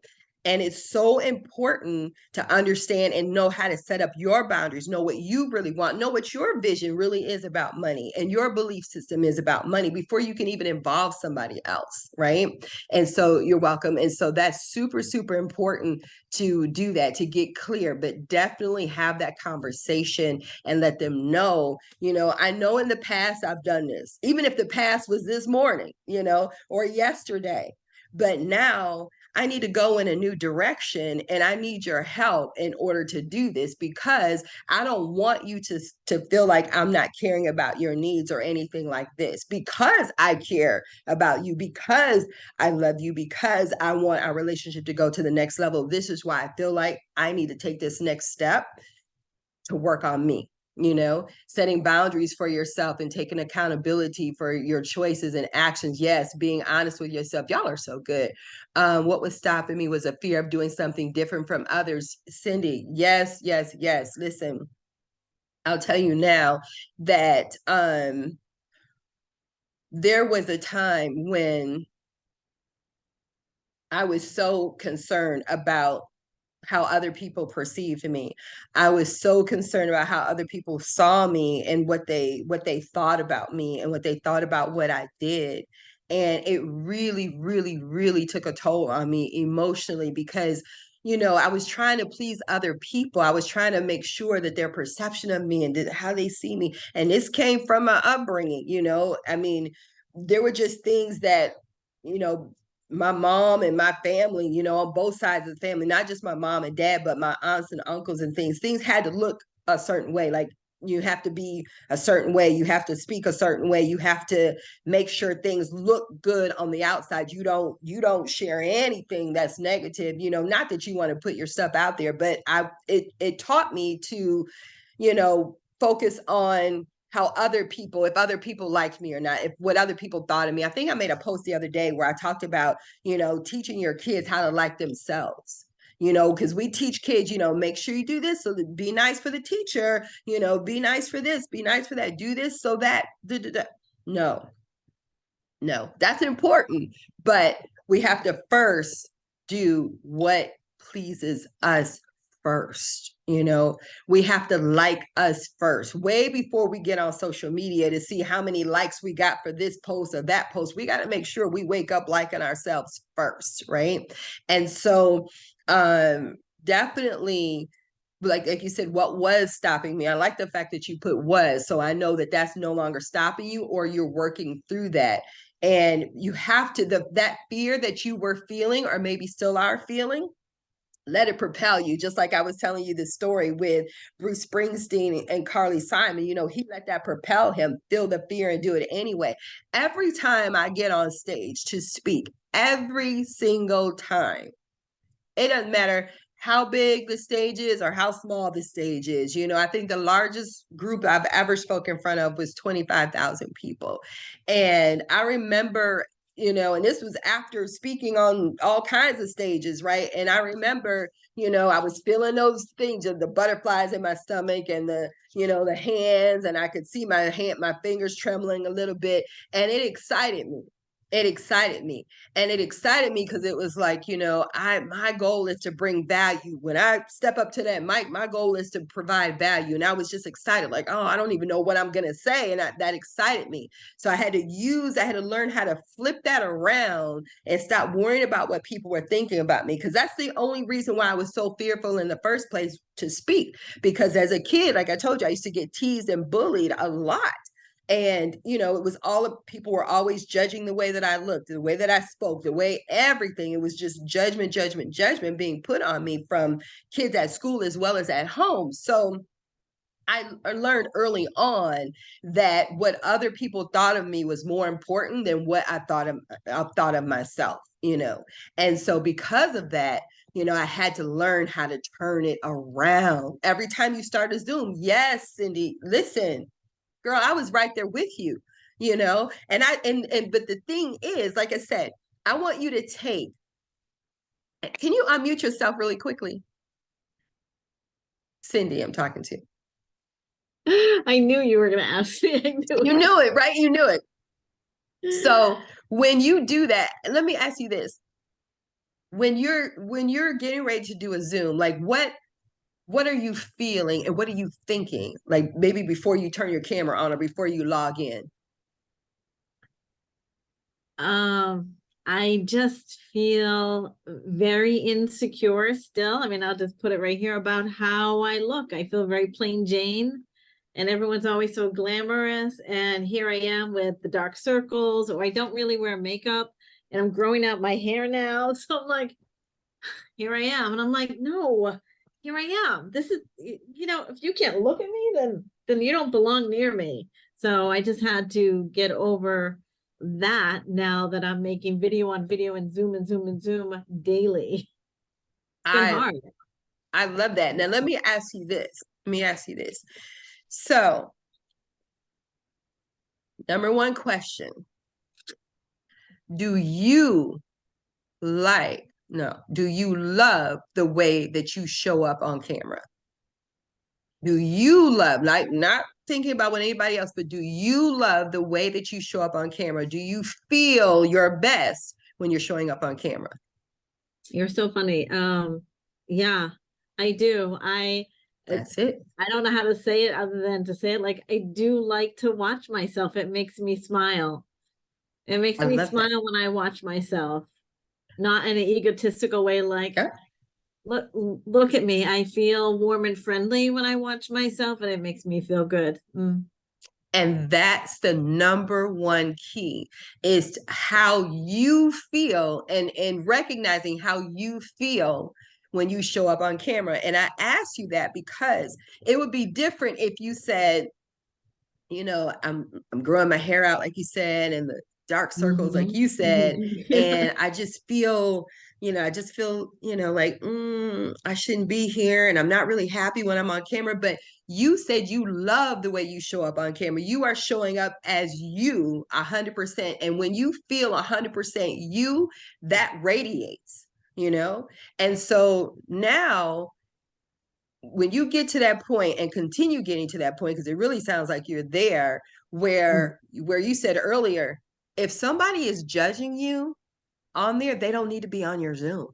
And it's so important to understand and know how to set up your boundaries, know what you really want, know what your vision really is about money and your belief system is about money before you can even involve somebody else, right? And so you're welcome. And so that's super, super important to do that, to get clear, but definitely have that conversation and let them know, I know in the past I've done this, even if the past was this morning, or yesterday, but now I need to go in a new direction and I need your help in order to do this, because I don't want you to feel like I'm not caring about your needs or anything like this, because I care about you, because I love you, because I want our relationship to go to the next level. This is why I feel like I need to take this next step to work on me. Setting boundaries for yourself and taking accountability for your choices and actions. Yes, being honest with yourself. Y'all are so good. What was stopping me was a fear of doing something different from others. Cindy, yes, yes, yes. Listen, I'll tell you now that there was a time when I was so concerned about how other people perceived me. I was so concerned about how other people saw me and what they thought about me and what they thought about what I did. And it really, really, really took a toll on me emotionally, because I was trying to please other people. I was trying to make sure that their perception of me and how they see me. And this came from my upbringing. I mean, there were just things that, you know, my mom and my family, on both sides of the family, not just my mom and dad, but my aunts and uncles and things had to look a certain way. Like, you have to be a certain way. You have to speak a certain way. You have to make sure things look good on the outside. You don't share anything that's negative, not that you want to put your stuff out there, but it taught me to, focus on how if other people liked me or not, if what other people thought of me. I think I made a post the other day where I talked about, teaching your kids how to like themselves, because we teach kids, make sure you do this. So be nice for the teacher, be nice for this, be nice for that, do this so that, no, no, that's important. But we have to first do what pleases us first. We have to like us first, way before we get on social media to see how many likes we got for this post or that post. We got to make sure we wake up liking ourselves first, right? And so definitely, like you said, what was stopping me? I like the fact that you put was, so I know that that's no longer stopping you, or you're working through that. And you have to, that fear that you were feeling, or maybe still are feeling, let it propel you. Just like I was telling you the story with Bruce Springsteen and Carly Simon, he let that propel him, feel the fear and do it anyway. Every time I get on stage to speak, every single time, it doesn't matter how big the stage is or how small the stage is. I think the largest group I've ever spoken in front of was 25,000 people. And I remember, and this was after speaking on all kinds of stages, right? And I remember, I was feeling those things of the butterflies in my stomach and the hands, and I could see my fingers trembling a little bit, and it excited me. It excited me. And it excited me because it was like, my goal is to bring value. When I step up to that mic, my goal is to provide value. And I was just excited, like, oh, I don't even know what I'm going to say. And that excited me. So I had to learn how to flip that around and stop worrying about what people were thinking about me. Because that's the only reason why I was so fearful in the first place to speak. Because as a kid, like I told you, I used to get teased and bullied a lot. And it was people were always judging the way that I looked, the way that I spoke, the way everything. It was just judgment, judgment, judgment being put on me from kids at school as well as at home. So I learned early on that what other people thought of me was more important than what I thought of myself. And so because of that, I had to learn how to turn it around. Every time you start a Zoom, yes, Cindy, listen, girl, I was right there with you, and but the thing is, like I said, I want you to can you unmute yourself really quickly? Cindy, I'm talking to. I knew you were going to ask me. I knew You knew it, right? You knew it. So when you do that, let me ask you this. When you're getting ready to do a Zoom, like what are you feeling and what are you thinking? Like maybe before you turn your camera on or before you log in? I just feel very insecure still. I mean, I'll just put it right here about how I look. I feel very plain Jane, and everyone's always so glamorous. And here I am with the dark circles, or I don't really wear makeup, and I'm growing out my hair now. So I'm like, here I am. And I'm like, no, here I am. This is, if you can't look at me, then you don't belong near me. So I just had to get over that now that I'm making video on video and Zoom and Zoom and Zoom daily. It's been I hard. I love that. Now let me ask you this. So, number one question, do you do you love the way that you show up on camera? Do you love, like, not thinking about what anybody else, but do you love the way that you show up on camera? Do you feel your best when you're showing up on camera? You're so funny. Yeah, I do. That's it. I don't know how to say it other than to say it like I do like to watch myself. It makes me smile. It makes I me love that. smile when I watch myself, not in an egotistical way, like, Yeah. look at me. I feel warm and friendly when I watch myself, and it makes me feel good. And that's the number one key, is how you feel, and recognizing how you feel when you show up on camera. And I asked you that because it would be different if you said, I'm growing my hair out, like you said, and the dark circles, like you said, and I just feel, like, I shouldn't be here, and I'm not really happy when I'm on camera. But you said you love the way you show up on camera. You are showing up as you 100%. And when you feel 100% you, that radiates, And so now, when you get to that point and continue getting to that point, because it really sounds like you're there, where you said earlier, if somebody is judging you on there, they don't need to be on your Zoom.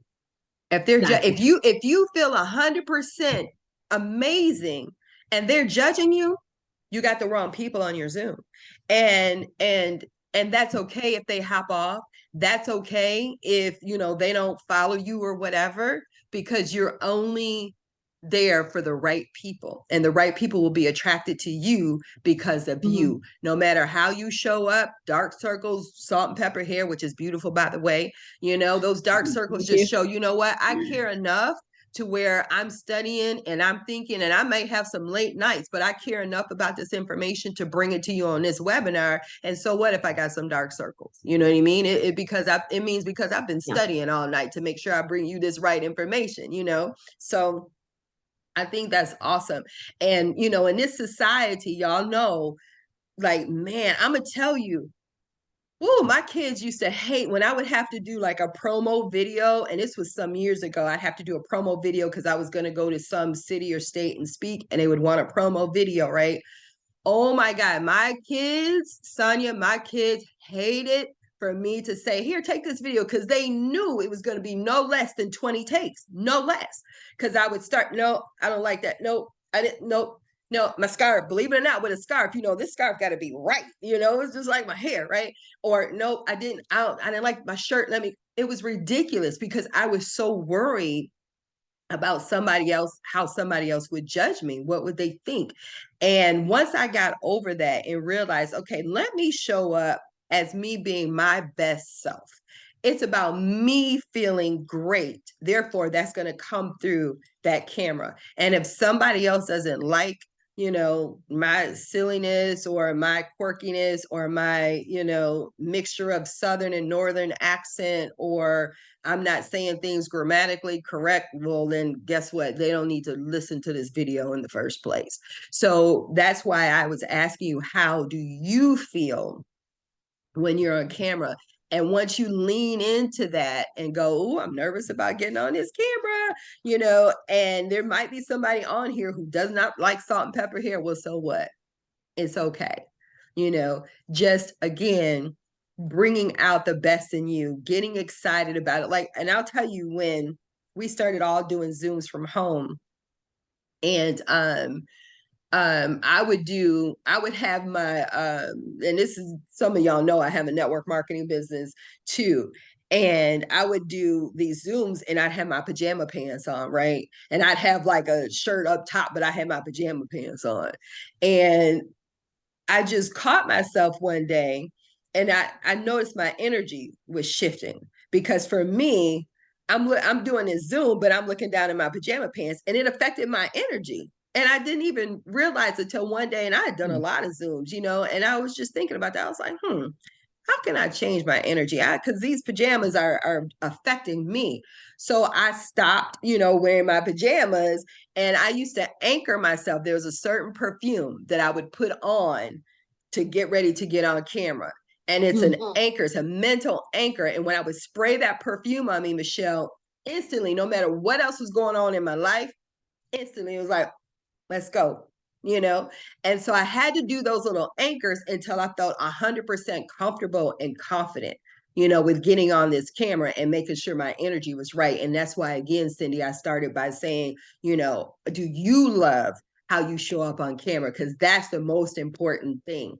If they're Gotcha. if you feel 100% amazing and they're judging you, you got the wrong people on your Zoom. And that's okay if they hop off. That's okay if they don't follow you or whatever, because you're only there for the right people, and the right people will be attracted to you because of you. No matter how you show up, dark circles, salt and pepper hair, which is beautiful, by the way, those dark circles just show, what, I care enough to where I'm studying and I'm thinking, and I might have some late nights, but I care enough about this information to bring it to you on this webinar. And so what if I got some dark circles? You know what I mean? It means because I've been studying all night to make sure I bring you this right information, So I think that's awesome. And, in this society, y'all know, like, man, I'm going to tell you, my kids used to hate when I would have to do like a promo video. And this was some years ago. I'd have to do a promo video because I was going to go to some city or state and speak, and they would want a promo video, right? Oh my God, my kids, Sonia, my kids hated for me to say, here, take this video, because they knew it was going to be no less than 20 takes, no less. Because I would start, no, I don't like that. No, I didn't, no, my scarf, believe it or not, with a scarf, this scarf got to be right. It's just like my hair, right? Or no, I didn't like my shirt. It was ridiculous because I was so worried about how somebody else would judge me. What would they think? And once I got over that and realized, okay, let me show up as me being my best self. It's about me feeling great. Therefore, that's going to come through that camera. And if somebody else doesn't like, my silliness or my quirkiness or my, mixture of Southern and Northern accent, or I'm not saying things grammatically correct, well, then guess what? They don't need to listen to this video in the first place. So that's why I was asking you, how do you feel when you're on camera? And once you lean into that and go, oh, I'm nervous about getting on this camera, and there might be somebody on here who does not like salt and pepper hair. Well, so what? It's okay. Just again, bringing out the best in you, getting excited about it. Like, and I'll tell you, when we started all doing Zooms from home, and I would have my and this is, some of y'all know I have a network marketing business too. And I would do these Zooms and I'd have my pajama pants on, right? And I'd have like a shirt up top, but I had my pajama pants on. And I just caught myself one day, and I noticed my energy was shifting, because for me, I'm doing this Zoom, but I'm looking down in my pajama pants, and it affected my energy. And I didn't even realize it till one day, and I had done a lot of Zooms, you know, and I was just thinking about that. I was like, how can I change my energy? Because these pajamas are affecting me. So I stopped, you know, wearing my pajamas, and I used to anchor myself. There was a certain perfume that I would put on to get ready to get on camera. And it's an anchor, it's a mental anchor. And when I would spray that perfume on me, Michelle, instantly, no matter what else was going on in my life, instantly it was like, let's go, you know? And so I had to do those little anchors until I felt 100% comfortable and confident, you know, with getting on this camera and making sure my energy was right. And that's why, again, Cindy, I started by saying, you know, do you love how you show up on camera? Because that's the most important thing.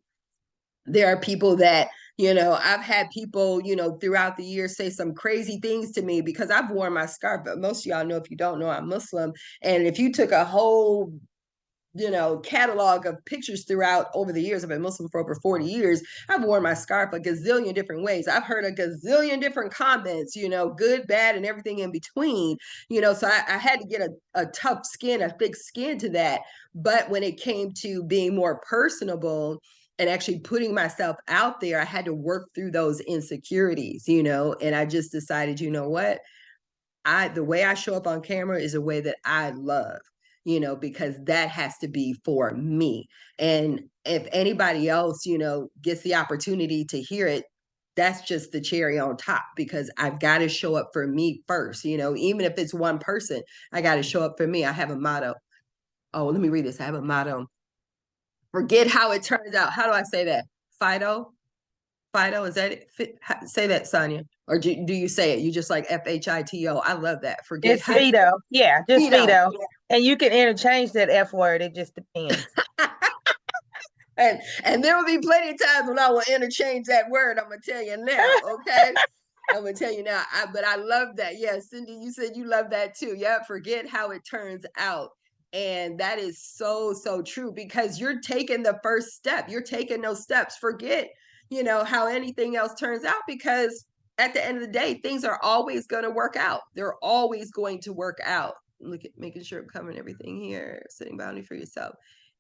There are people that, you know, I've had people, you know, throughout the years say some crazy things to me because I've worn my scarf. But most of y'all know, if you don't know, I'm Muslim. And if you took a whole, you know, catalog of pictures throughout over the years, I've been Muslim for over 40 years. I've worn my scarf a gazillion different ways. I've heard a gazillion different comments, you know, good, bad, and everything in between, you know, so I had to get a tough skin, a thick skin to that. But when it came to being more personable and actually putting myself out there, I had to work through those insecurities, you know, and I just decided, you know what? The way I show up on camera is a way that I love, you know, because that has to be for me. And if anybody else, you know, gets the opportunity to hear it, that's just the cherry on top, because I've got to show up for me first, you know, even if it's one person, I got to show up for me. I have a motto. Oh, let me read this. I have a motto. Forget how it turns out. How do I say that? Fido? Fido, is that it? Say that, Sonia. Or do you say it? You just like FHITO. I love that. Forget It's Fido. Yeah, just Fido. Fido. And you can interchange that F word. It just depends. And there will be plenty of times when I will interchange that word. I'm gonna tell you now, okay? I'm gonna tell you now. But I love that. Yeah, Cindy, you said you love that too. Yeah, forget how it turns out. And that is so, so true, because you're taking the first step. You're taking those steps. Forget, you know, how anything else turns out, because at the end of the day, things are always going to work out. They're always going to work out. Look at making sure I'm covering everything here. Setting boundary for yourself.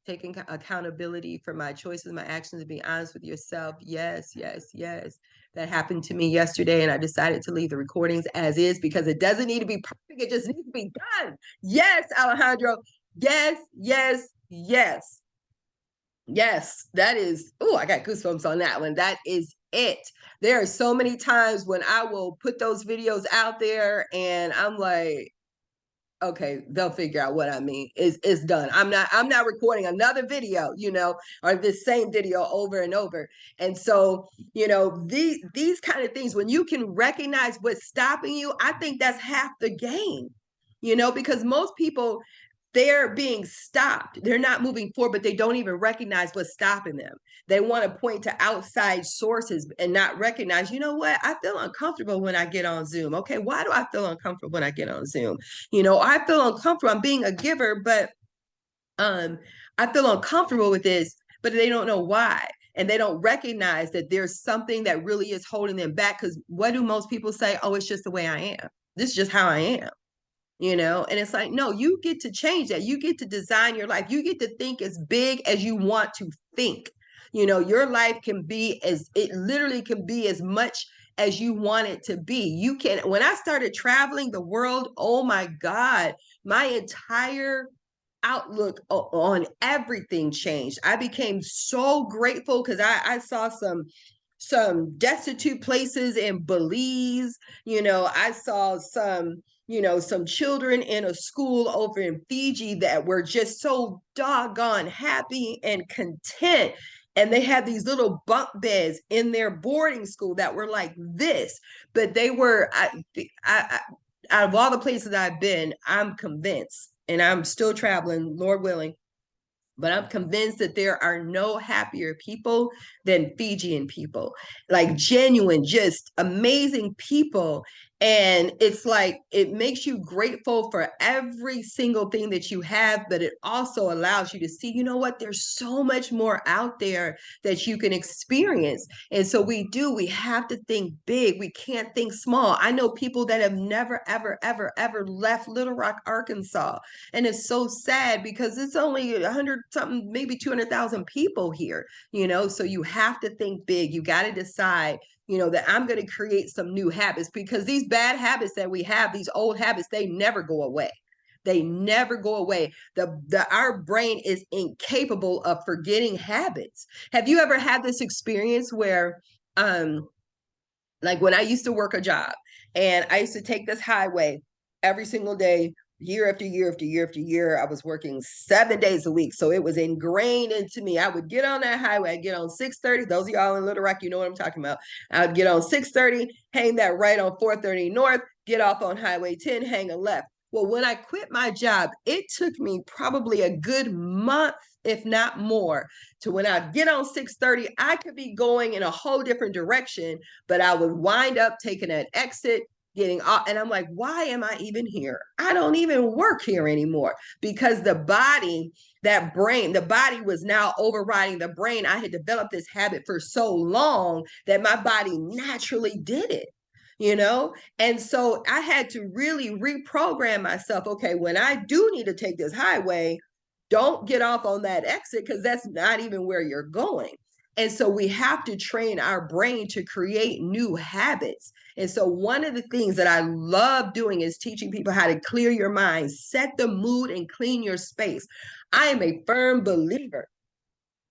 Taking accountability for my choices, my actions, and be honest with yourself. Yes, yes, yes. That happened to me yesterday, and I decided to leave the recordings as is because it doesn't need to be perfect. It just needs to be done. Yes, Alejandro. Yes, yes, yes. Yes, that is. Oh, I got goosebumps on that one. That is it. There are so many times when I will put those videos out there and I'm like, okay, they'll figure out what I mean. It's done. I'm not recording another video, you know, or this same video over and over. And so, you know, these kind of things, when you can recognize what's stopping you, I think that's half the game, you know, because most people, they're being stopped. They're not moving forward, but they don't even recognize what's stopping them. They want to point to outside sources and not recognize, you know what? I feel uncomfortable when I get on Zoom. Okay, why do I feel uncomfortable when I get on Zoom? You know, I feel uncomfortable. I'm being a giver, but I feel uncomfortable with this, but they don't know why. And they don't recognize that there's something that really is holding them back. Because what do most people say? Oh, it's just the way I am. This is just how I am, you know? And it's like, no, you get to change that. You get to design your life. You get to think as big as you want to think. You know, your life can be it literally can be as much as you want it to be. You can, when I started traveling the world, oh my God, my entire outlook on everything changed. I became so grateful because I saw some destitute places in Belize. You know, I saw some, you know, some children in a school over in Fiji that were just so doggone happy and content. And they had these little bunk beds in their boarding school that were like this, but they were, out of all the places I've been, I'm convinced, and I'm still traveling, Lord willing, but I'm convinced that there are no happier people than Fijian people, like genuine, just amazing people. And it's like, it makes you grateful for every single thing that you have, but it also allows you to see, you know what, there's so much more out there that you can experience. And so we have to think big. We can't think small. I know people that have never, ever, ever, ever left Little Rock, Arkansas. And it's so sad because it's only 100 something, maybe 200,000 people here, you know? So you have to think big. You got to decide, you know, that I'm going to create some new habits, because these bad habits that we have, these old habits, they never go away. They never go away. Our brain is incapable of forgetting habits. Have you ever had this experience where, like when I used to work a job and I used to take this highway every single day, year after year after year after year. I was working 7 days a week. So it was ingrained into me. I would get on that highway, I'd get on 630. Those of y'all in Little Rock, you know what I'm talking about. I would get on 630, hang that right on 430 North, get off on Highway 10, hang a left. Well, when I quit my job, it took me probably a good month, if not more, to when I get on 630, I could be going in a whole different direction, but I would wind up taking an exit, getting off. And I'm like, why am I even here? I don't even work here anymore, because the body, that brain, the body was now overriding the brain. I had developed this habit for so long that my body naturally did it, you know? And so I had to really reprogram myself. Okay, when I do need to take this highway, don't get off on that exit, because that's not even where you're going. And so we have to train our brain to create new habits. And so one of the things that I love doing is teaching people how to clear your mind, set the mood, and clean your space. I am a firm believer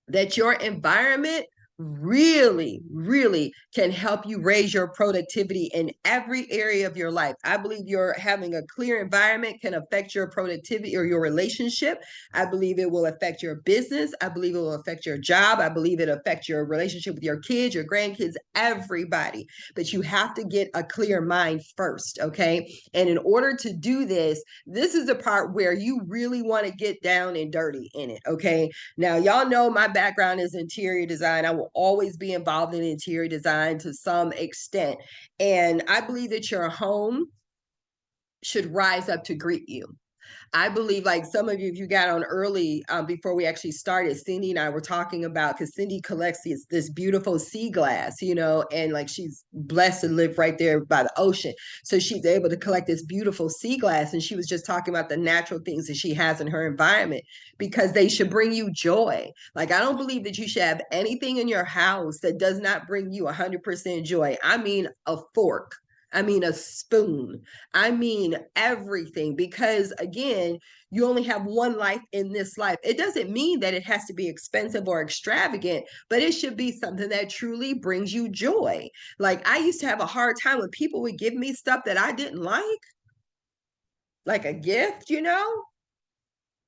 that your environment really, really can help you raise your productivity in every area of your life. I believe you're having a clear environment can affect your productivity or your relationship. I believe it will affect your business. I believe it will affect your job. I believe it affects your relationship with your kids, your grandkids, everybody. But you have to get a clear mind first, okay? And in order to do this, this is the part where you really want to get down and dirty in it, okay? Now, y'all know my background is interior design. I will always be involved in interior design to some extent. And I believe that your home should rise up to greet you. I believe, like some of you, if you got on early, before we actually started, Cindy and I were talking about, because Cindy collects this beautiful sea glass, you know, and like she's blessed to live right there by the ocean. So she's able to collect this beautiful sea glass. And she was just talking about the natural things that she has in her environment, because they should bring you joy. Like, I don't believe that you should have anything in your house that does not bring you 100% joy. I mean, a fork. I mean, a spoon. I mean, everything. Because again, you only have one life in this life. It doesn't mean that it has to be expensive or extravagant, but it should be something that truly brings you joy. Like, I used to have a hard time when people would give me stuff that I didn't like a gift, you know?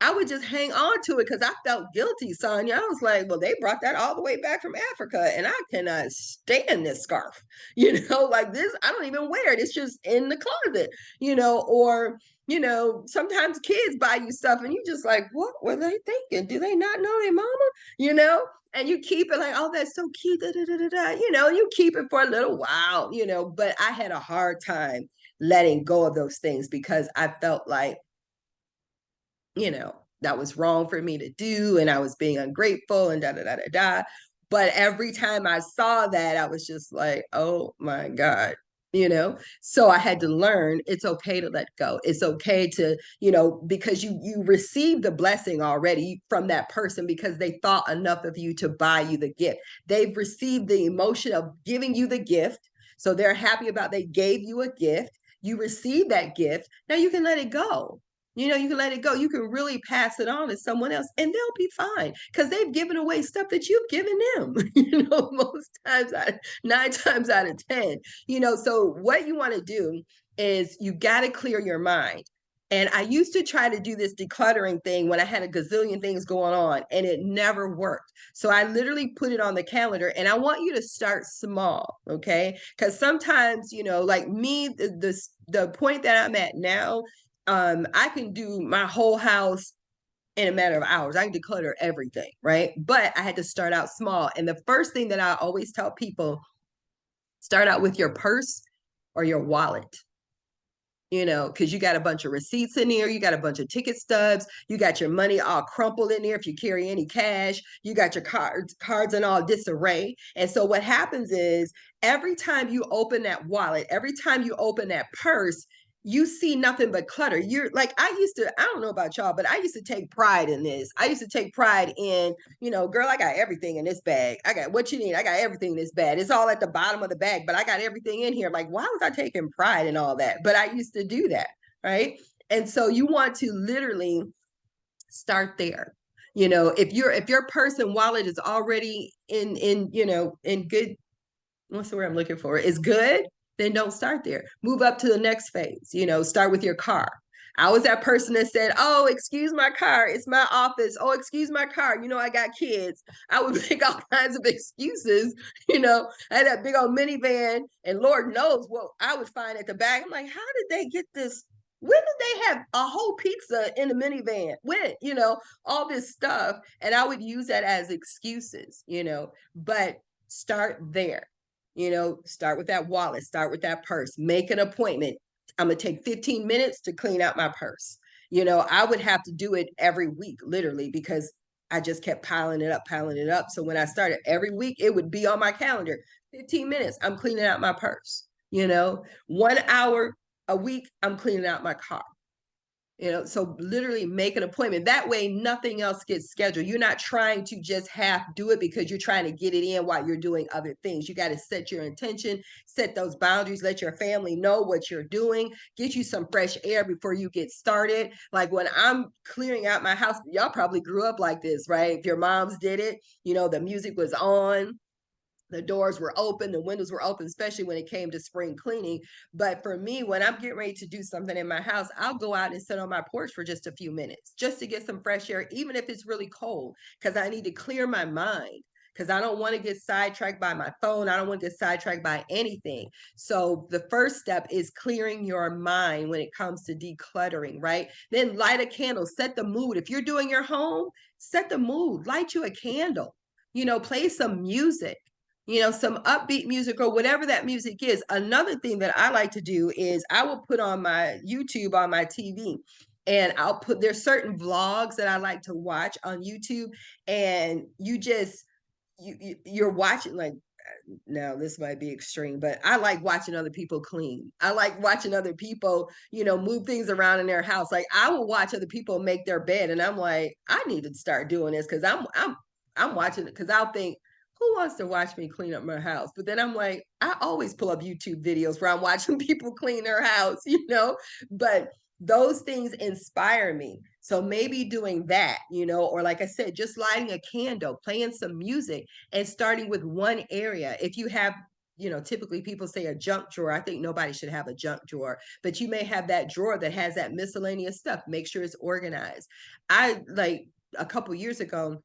I would just hang on to it because I felt guilty, Sonia. I was like, well, they brought that all the way back from Africa, and I cannot stand this scarf. You know, like this, I don't even wear it. It's just in the closet, you know, or, you know, sometimes kids buy you stuff and you just like, what were they thinking? Do they not know their mama? You know? And you keep it like, oh, that's so cute. Da, da, da, da, da. You know, you keep it for a little while, you know, but I had a hard time letting go of those things because I felt like, you know, that was wrong for me to do. And I was being ungrateful and da, da, da, da, da. But every time I saw that, I was just like, oh my God, you know? So I had to learn it's okay to let go. It's okay to, you know, because you received the blessing already from that person because they thought enough of you to buy you the gift. They've received the emotion of giving you the gift. So they're happy about they gave you a gift. You received that gift. Now you can let it go. You know, you can let it go. You can really pass it on to someone else and they'll be fine because they've given away stuff that you've given them, you know, most times, 9 times out of 10, you know. So what you want to do is you got to clear your mind. And I used to try to do this decluttering thing when I had a gazillion things going on and it never worked. So I literally put it on the calendar and I want you to start small, okay? Because sometimes, you know, like me, the point that I'm at now, I can do my whole house in a matter of hours. I can declutter everything, right? But I had to start out small. And the first thing that I always tell people, start out with your purse or your wallet. you know, because you got a bunch of receipts in there, you got a bunch of ticket stubs, you got your money all crumpled in there if you carry any cash, you got your cards in all disarray. And so what happens is every time you open that wallet, every time you open that purse, you see nothing but clutter. You're like, I don't know about y'all, but I used to take pride in this. I used to take pride in, you know, girl, I got everything in this bag. I got what you need. I got everything in this bag. It's all at the bottom of the bag, but I got everything in here. Like, why was I taking pride in all that? But I used to do that, right? And so you want to literally start there. You know, if your purse and wallet is already in you know, in good, what's the word I'm looking for, is good, then don't start there. Move up to the next phase, you know, start with your car. I was that person that said, oh, excuse my car, it's my office. Oh, excuse my car, you know, I got kids. I would make all kinds of excuses, you know. I had that big old minivan, and Lord knows what I would find at the back. I'm like, how did they get this? When did they have a whole pizza in the minivan? When, you know, all this stuff. And I would use that as excuses, you know, but start there. You know, start with that wallet, start with that purse, make an appointment. I'm going to take 15 minutes to clean out my purse. You know, I would have to do it every week, literally, because I just kept piling it up, piling it up. So when I started every week, it would be on my calendar 15 minutes, I'm cleaning out my purse. You know, 1 hour a week, I'm cleaning out my car. You know, so literally make an appointment. That way, nothing else gets scheduled. You're not trying to just half do it because you're trying to get it in while you're doing other things. You got to set your intention, set those boundaries, let your family know what you're doing, get you some fresh air before you get started. Like when I'm clearing out my house, y'all probably grew up like this, right? If your moms did it, you know, the music was on, the doors were open, the windows were open, especially when it came to spring cleaning. But for me, when I'm getting ready to do something in my house, I'll go out and sit on my porch for just a few minutes, just to get some fresh air, even if it's really cold, because I need to clear my mind. Because I don't want to get sidetracked by my phone. I don't want to get sidetracked by anything. So the first step is clearing your mind when it comes to decluttering, right? Then light a candle, set the mood. If you're doing your home, set the mood, light you a candle, you know, play some music, you know, some upbeat music or whatever that music is. Another thing that I like to do is I will put on my YouTube on my TV, and there's certain vlogs that I like to watch on YouTube, and you're watching, like, now this might be extreme, but I like watching other people clean. I like watching other people, you know, move things around in their house. Like I will watch other people make their bed, and I'm like, I need to start doing this because I'm watching it because I'll think, who wants to watch me clean up my house? But then I'm like, I always pull up YouTube videos where I'm watching people clean their house, you know, but those things inspire me. So maybe doing that, you know, or like I said, just lighting a candle, playing some music, and starting with one area. If you have, you know, typically people say a junk drawer. I think nobody should have a junk drawer, but you may have that drawer that has that miscellaneous stuff. Make sure it's organized. I like a couple years ago,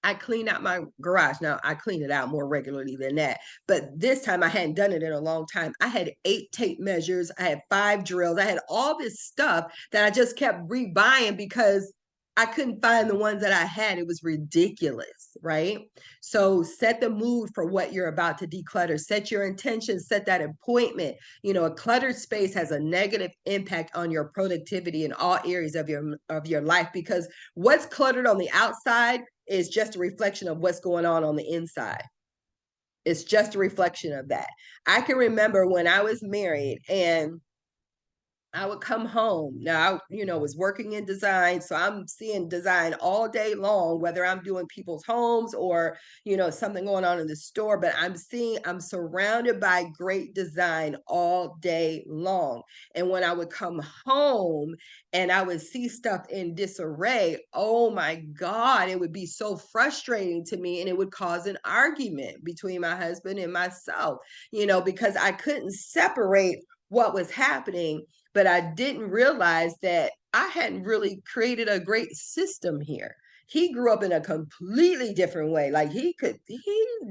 I cleaned out my garage. Now I clean it out more regularly than that, but this time I hadn't done it in a long time. I had 8 tape measures, I had 5 drills, I had all this stuff that I just kept rebuying because I couldn't find the ones that I had. It was ridiculous, right? So set the mood for what you're about to declutter. Set your intention, set that appointment. You know, a cluttered space has a negative impact on your productivity in all areas of your life, because what's cluttered on the outside is just a reflection of what's going on the inside. It's just a reflection of that. I can remember when I was married and I would come home. Now, I, you know, was working in design, so I'm seeing design all day long, whether I'm doing people's homes or, you know, something going on in the store, but I'm surrounded by great design all day long. And when I would come home and I would see stuff in disarray, oh my God, it would be so frustrating to me, and it would cause an argument between my husband and myself, you know, because I couldn't separate what was happening, but I didn't realize that I hadn't really created a great system here. He grew up in a completely different way. Like he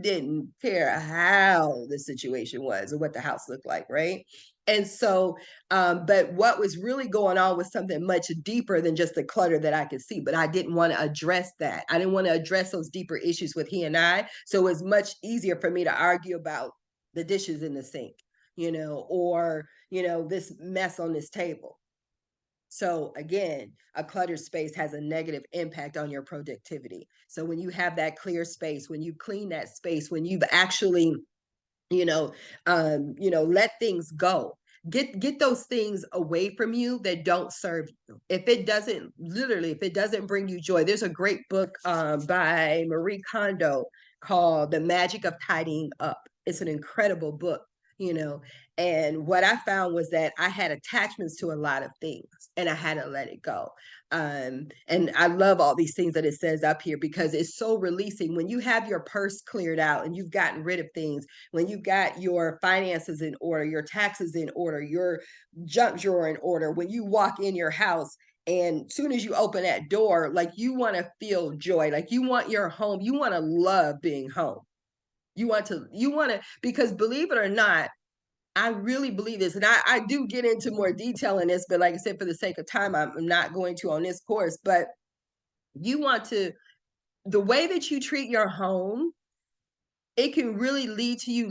didn't care how the situation was or what the house looked like, right? And so, but what was really going on was something much deeper than just the clutter that I could see. But I didn't want to address that. I didn't want to address those deeper issues with he and I. So it was much easier for me to argue about the dishes in the sink. or, this mess on this table. So again, a cluttered space has a negative impact on your productivity. So when you have that clear space, when you clean that space, when you've actually, let things go. Get those things away from you that don't serve you. If it doesn't bring you joy, there's a great book by Marie Kondo called The Magic of Tidying Up. It's an incredible book, you know. And what I found was that I had attachments to a lot of things and I had to let it go. And I love all these things that it says up here because it's so releasing. When you have your purse cleared out and you've gotten rid of things, when you got your finances in order, your taxes in order, your junk drawer in order, when you walk in your house and soon as you open that door, like you want to feel joy, like you want your home, you want to love being home. Because believe it or not, I really believe this, and I do get into more detail in this, but like I said, for the sake of time, I'm not going to on this course, but the way that you treat your home, it can really lead to you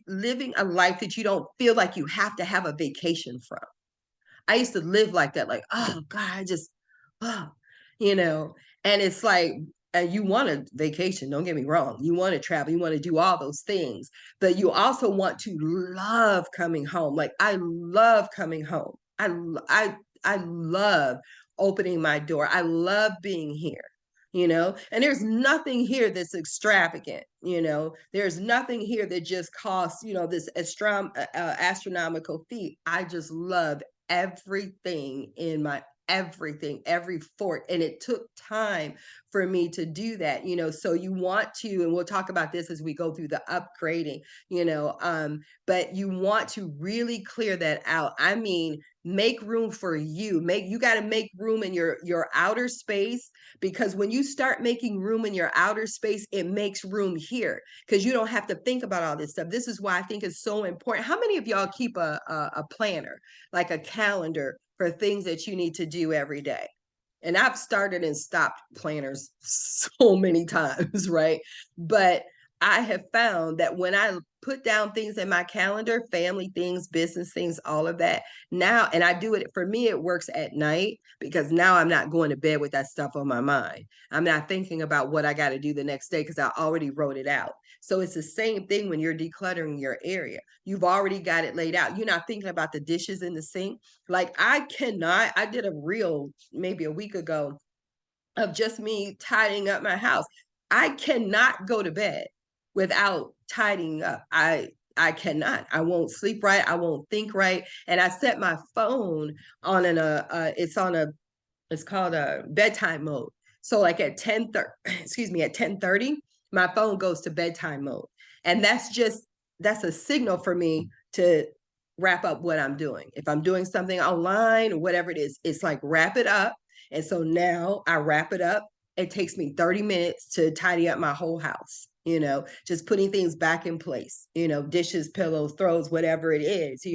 living a life that you don't feel like you have to have a vacation from. I used to live like that, like, oh God, oh, you know, and it's like, and you want a vacation, don't get me wrong. You want to travel, you want to do all those things, but you also want to love coming home. Like I love coming home. I love opening my door. I love being here. And there's nothing here that's extravagant. There's nothing here that just costs this astronomical fee. I just love everything every fork, and it took time for me to do that. So you want to, and we'll talk about this as we go through the upgrading, but you want to really clear that out. I mean, make room for you got to make room in your outer space, because when you start making room in your outer space, it makes room here, because you don't have to think about all this stuff. This is why I think it's so important. How many of y'all keep a planner, like a calendar for things that you need to do every day? And I've started and stopped planners so many times, right? But I have found that when I put down things in my calendar, family things, business things, all of that now, and I do it, for me, it works at night, because now I'm not going to bed with that stuff on my mind. I'm not thinking about what I got to do the next day because I already wrote it out. So it's the same thing when you're decluttering your area. You've already got it laid out. You're not thinking about the dishes in the sink. Like I did a reel maybe a week ago of just me tidying up my house. I cannot go to bed without tidying up. I cannot. I won't sleep right. I won't think right. And I set my phone on it's called a bedtime mode. So like at 10:30, my phone goes to bedtime mode. And that's a signal for me to wrap up what I'm doing. If I'm doing something online or whatever it is, it's like wrap it up. And so now I wrap it up. It takes me 30 minutes to tidy up my whole house, just putting things back in place, dishes, pillows, throws, whatever it is,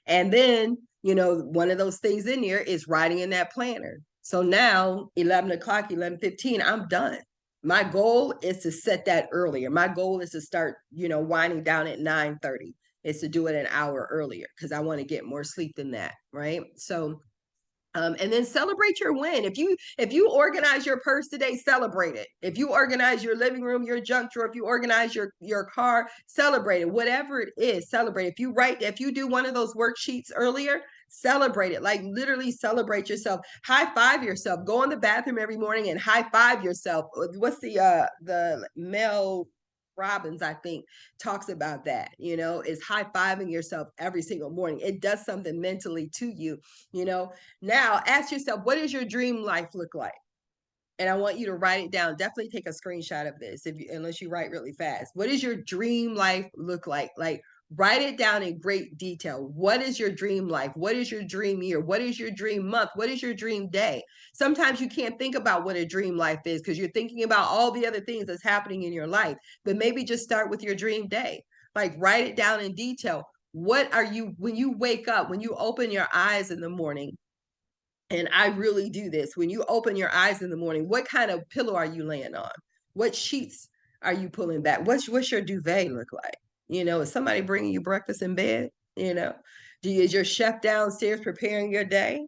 and then, one of those things in there is writing in that planner. So now 11 o'clock, 11:15, I'm done. My goal is to set that earlier. My goal is to start, winding down at 9:30, is to do it an hour earlier because I want to get more sleep than that. Right. So and then celebrate your win. If you organize your purse today, celebrate it. If you organize your living room, your junk drawer, if you organize your car, celebrate it. Whatever it is, celebrate. If you do one of those worksheets earlier, celebrate it. Like literally celebrate yourself. High five yourself. Go in the bathroom every morning and high five yourself. What's the Mel Robbins, I think, talks about that, is high fiving yourself every single morning. It does something mentally to you, Now ask yourself, what does your dream life look like? And I want you to write it down. Definitely take a screenshot of this unless you write really fast. What does your dream life look like? Like write it down in great detail. What is your dream life? What is your dream year? What is your dream month? What is your dream day? Sometimes you can't think about what a dream life is because you're thinking about all the other things that's happening in your life. But maybe just start with your dream day. Like write it down in detail. What are you, when you wake up, when you open your eyes in the morning, and I really do this, when you open your eyes in the morning, what kind of pillow are you laying on? What sheets are you pulling back? What's your duvet look like? Is somebody bringing you breakfast in bed? You know, is your chef downstairs preparing your day?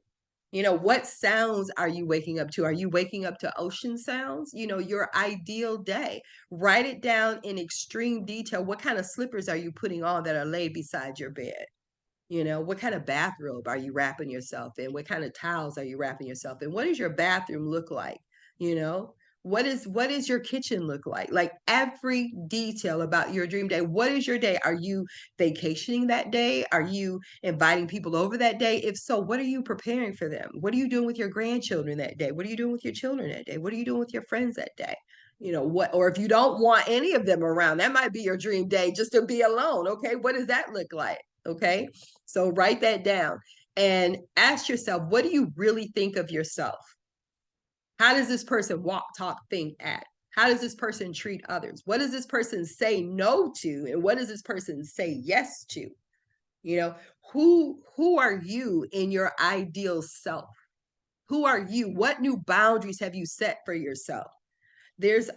You know, what sounds are you waking up to? Are you waking up to ocean sounds? You know, your ideal day. Write it down in extreme detail. What kind of slippers are you putting on that are laid beside your bed? You know, what kind of bathrobe are you wrapping yourself in? What kind of towels are you wrapping yourself in? What does your bathroom look like? You know, what is your kitchen look like? Like every detail about your dream day. What is your day? Are you vacationing that day? Are you inviting people over that day? If so, what are you preparing for them? What are you doing with your grandchildren that day? What are you doing with your children that day? What are you doing with your friends that day? You know, what, or if you don't want any of them around, that might be your dream day, just to be alone. Okay, what does that look like? Okay, so write that down and ask yourself, what do you really think of yourself? How does this person walk, talk, think, act? How does this person treat others? What does this person say no to? And what does this person say yes to? You know, who are you in your ideal self? Who are you? What new boundaries have you set for yourself? There's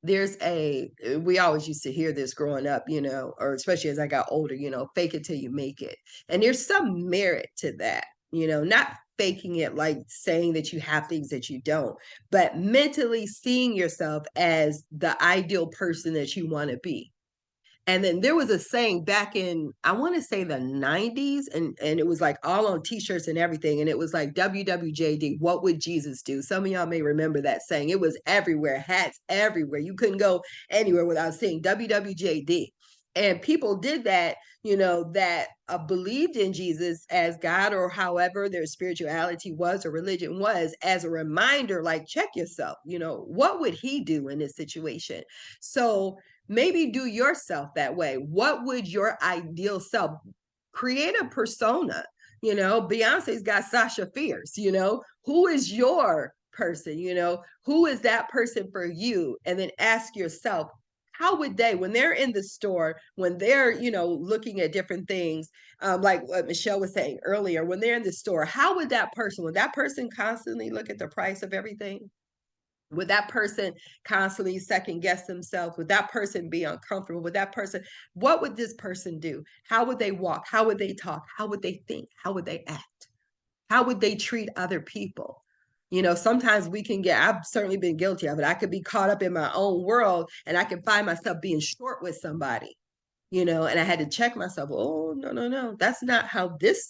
we always used to hear this growing up, you know, or especially as I got older, you know, fake it till you make it. And there's some merit to that, you know, not faking it like saying that you have things that you don't, but mentally seeing yourself as the ideal person that you want to be. And then there was a saying back in, I want to say the 90s, and it was like all on t-shirts and everything. And it was like WWJD, what would Jesus do? Some of y'all may remember that saying. It was everywhere, hats everywhere. You couldn't go anywhere without seeing WWJD. And people did that, you know, that believed in Jesus as God, or however their spirituality was or religion was, as a reminder, like, check yourself, you know, what would he do in this situation? So maybe do yourself that way. What would your ideal self create? A persona? You know, Beyonce's got Sasha Fierce, you know, who is your person? You know, who is that person for you? And then ask yourself, how would they, when they're in the store, when they're, you know, looking at different things, like what Michelle was saying earlier, when they're in the store, how would that person constantly look at the price of everything? Would that person constantly second guess themselves? Would that person be uncomfortable? Would that person, what would this person do? How would they walk? How would they talk? How would they think? How would they act? How would they treat other people? You know, sometimes I've certainly been guilty of it. I could be caught up in my own world and I can find myself being short with somebody, you know, and I had to check myself. Oh, no, no, no. That's not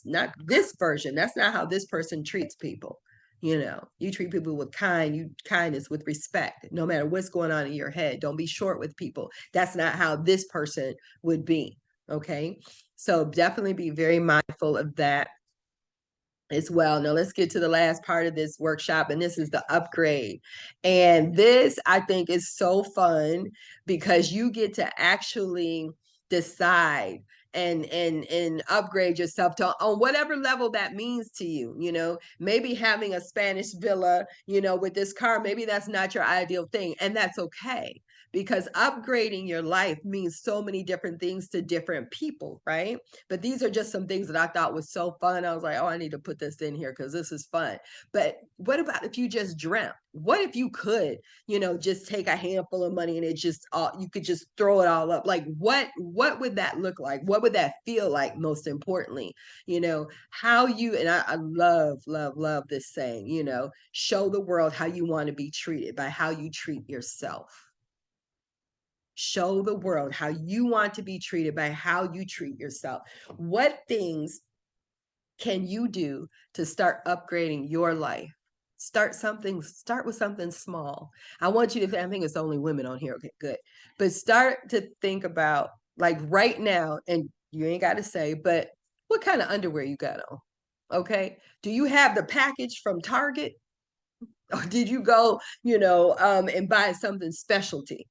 not this version. That's not how this person treats people. You know, you treat people with kindness, with respect, no matter what's going on in your head. Don't be short with people. That's not how this person would be. Okay. So definitely be very mindful of that as well. Now let's get to the last part of this workshop, and this is the upgrade. And this, I think, is so fun because you get to actually decide and upgrade yourself to on whatever level that means to you. You know, maybe having a Spanish villa, you know, with this car, maybe that's not your ideal thing, and that's okay, because upgrading your life means so many different things to different people, right? But these are just some things that I thought was so fun. I was like, oh, I need to put this in here because this is fun. But what about if you just dreamt? What if you could, you know, just take a handful of money and it just all, you could just throw it all up? Like what would that look like? What would that feel like? Most importantly, you know, how you, and I love, love, love this saying, you know, show the world how you want to be treated by how you treat yourself. Show the world how you want to be treated by how you treat yourself. What things can you do to start upgrading your life? Start with something small. I want you to, I think it's only women on here. Okay, good. But start to think about, like, right now, and you ain't got to say, but what kind of underwear you got on? Okay. Do you have the package from Target? Or did you go, you know, and buy something specialty?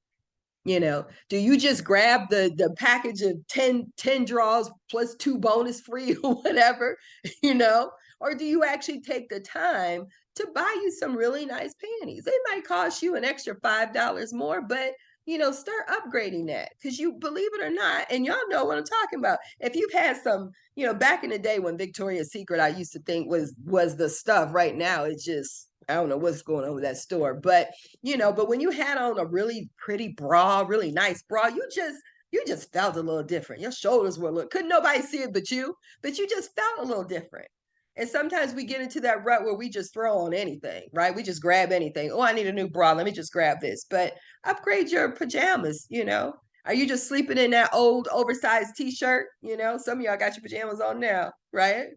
You know, do you just grab the package of 10 draws plus 2 bonus free or whatever, you know? Or do you actually take the time to buy you some really nice panties? They might cost you an extra $5 more, but you know, start upgrading that, because you, believe it or not, and y'all know what I'm talking about. If you've had some, you know, back in the day when Victoria's Secret, I used to think was the stuff. Right now, it's just, I don't know what's going on with that store, but you know, but when you had on a really pretty bra, really nice bra, you just you just felt a little different. Your shoulders were a little, couldn't nobody see it but you just felt a little different. And sometimes we get into that rut where we just throw on anything, right? We just grab anything. Oh, I need a new bra. Let me just grab this. But upgrade your pajamas, you know? Are you just sleeping in that old oversized t-shirt? You know, some of y'all got your pajamas on now, right?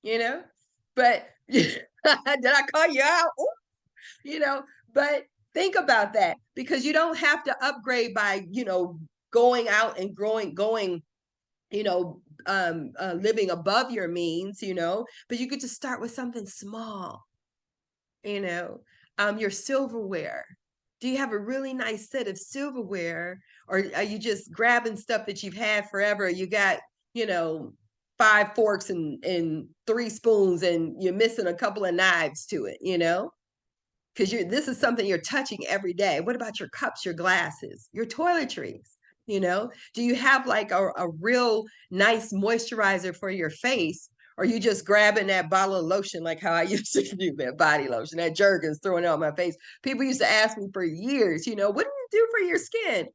You know, but did I call you out? Ooh, you know, but think about that because you don't have to upgrade by, you know, going out and going, you know, living above your means, you know, but you could just start with something small, you know, your silverware. Do you have a really nice set of silverware, or are you just grabbing stuff that you've had forever? You got, you know, 5 forks and 3 spoons, and you're missing a couple of knives to it, you know? Because this is something you're touching every day. What about your cups, your glasses, your toiletries? You know, do you have like a real nice moisturizer for your face? Or you just grabbing that bottle of lotion like how I used to do that body lotion, that Jergens, throwing it on my face. People used to ask me for years, you know, what do you do for your skin?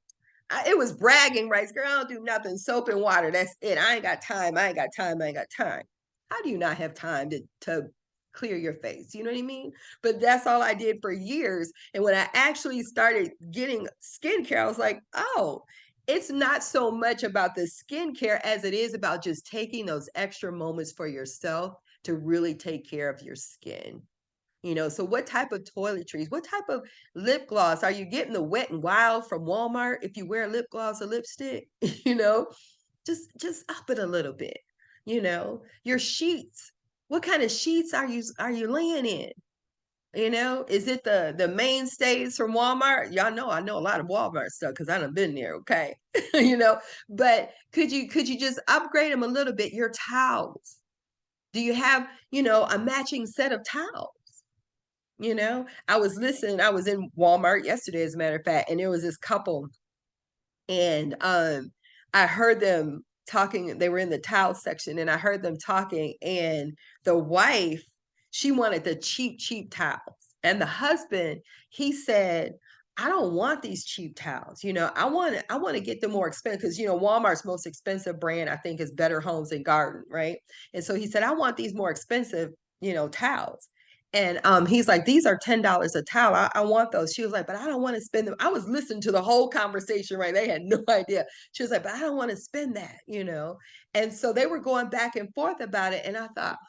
It was bragging rights. Girl, I don't do nothing. Soap and water. That's it. I ain't got time. I ain't got time. I ain't got time. How do you not have time to clear your face? You know what I mean? But that's all I did for years. And when I actually started getting skincare, I was like, oh, it's not so much about the skincare as it is about just taking those extra moments for yourself to really take care of your skin. You know, so what type of toiletries, what type of lip gloss are you getting? The Wet and Wild from Walmart if you wear lip gloss or lipstick? You know, just up it a little bit. You know, your sheets. What kind of sheets are you laying in? You know, is it the mainstays from Walmart? Y'all know I know a lot of Walmart stuff because I done been there, okay? You know, but could you just upgrade them a little bit? Your towels. Do you have, you know, a matching set of towels? You know, I was listening, I was in Walmart yesterday, as a matter of fact, and there was this couple, and I heard them talking. They were in the towel section, and I heard them talking, and the wife, she wanted the cheap towels. And the husband, he said, I don't want these cheap towels. You know, I want to get them more expensive because you know Walmart's most expensive brand, I think, is Better Homes and Garden, right? And so he said, I want these more expensive, you know, towels. And he's like, these are $10 a towel. I want those. She was like, but I don't want to spend them. I was listening to the whole conversation, right? They had no idea. She was like, but I don't want to spend that, you know? And so they were going back and forth about it. And I thought,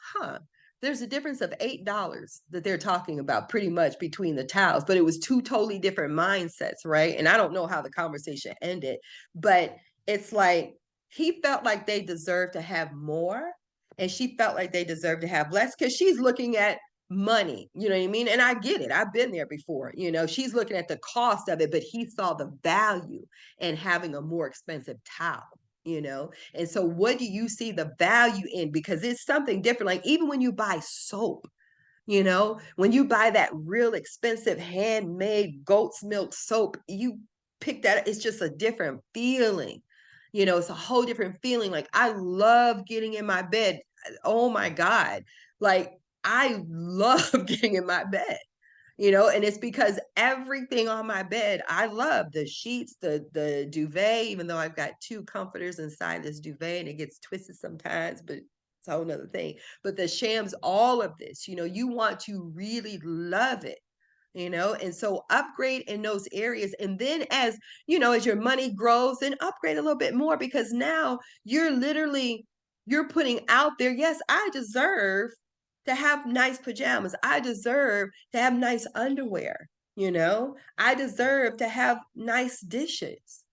there's a difference of $8 that they're talking about pretty much between the towels, but it was two totally different mindsets, right? And I don't know how the conversation ended, but it's like he felt like they deserved to have more and she felt like they deserved to have less because she's looking at money, you know what I mean? And I get it. I've been there before. You know, she's looking at the cost of it, but he saw the value in having a more expensive towel, you know? And so what do you see the value in? Because it's something different. Like even when you buy soap, you know, when you buy that real expensive handmade goat's milk soap, you pick that, it's just a different feeling. You know, it's a whole different feeling. Like I love getting in my bed. Oh my God. Like I love getting in my bed, you know, and it's because everything on my bed, I love the sheets, the duvet, even though I've got 2 comforters inside this duvet and it gets twisted sometimes, but it's a whole nother thing. But the shams, all of this, you know, you want to really love it, you know, and so upgrade in those areas. And then as, you know, as your money grows, then upgrade a little bit more because now you're putting out there, yes, I deserve to have nice pajamas. I deserve to have nice underwear, you know? I deserve to have nice dishes.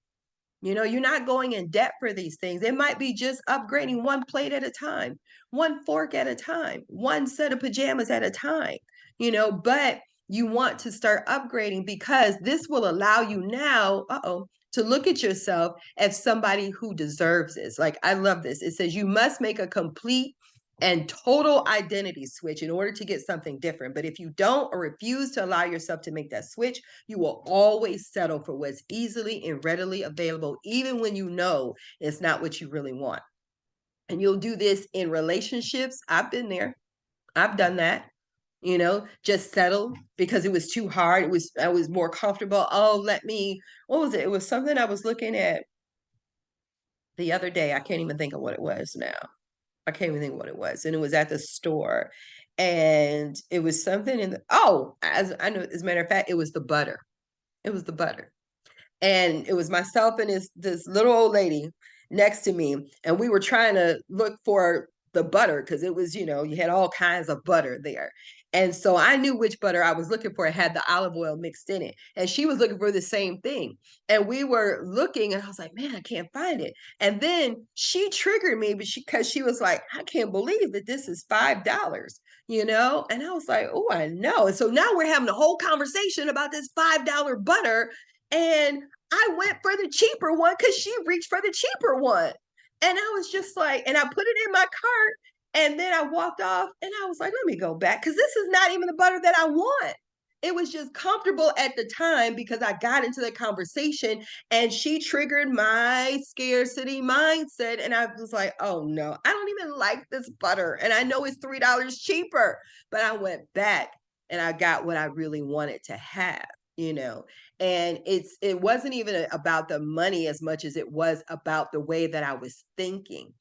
You know, you're not going in debt for these things. It might be just upgrading one plate at a time, one fork at a time, one set of pajamas at a time, you know, but you want to start upgrading because this will allow you now, to look at yourself as somebody who deserves this. Like, I love this. It says you must make a complete and total identity switch in order to get something different. But if you don't or refuse to allow yourself to make that switch, you will always settle for what's easily and readily available, even when you know it's not what you really want. And you'll do this in relationships. I've been there. I've done that. You know, just settle because it was too hard. I was more comfortable. Oh, what was it? It was something I was looking at. the other day, I can't even think of what it was now. I can't even think what it was. And it was at the store. And it was something in the, oh, as I know, as a matter of fact, it was the butter. It was the butter. And it was myself and this little old lady next to me. And we were trying to look for the butter because it was, you had all kinds of butter there. And so I knew which butter I was looking for. It had the olive oil mixed in it. And she was looking for the same thing. And we were looking and I was like, man, I can't find it. And then she triggered me because she was like, I can't believe that this is $5, And I was like, oh, I know. And so now we're having a whole conversation about this $5 butter. And I went for the cheaper one because she reached for the cheaper one. And I was just like, and I put it in my cart. And then I walked off and I was like, let me go back because this is not even the butter that I want. It was just comfortable at the time because I got into the conversation and she triggered my scarcity mindset. And I was like, oh no, I don't even like this butter. And I know it's $3 cheaper, but I went back and I got what I really wanted to have, and it wasn't even about the money as much as it was about the way that I was thinking.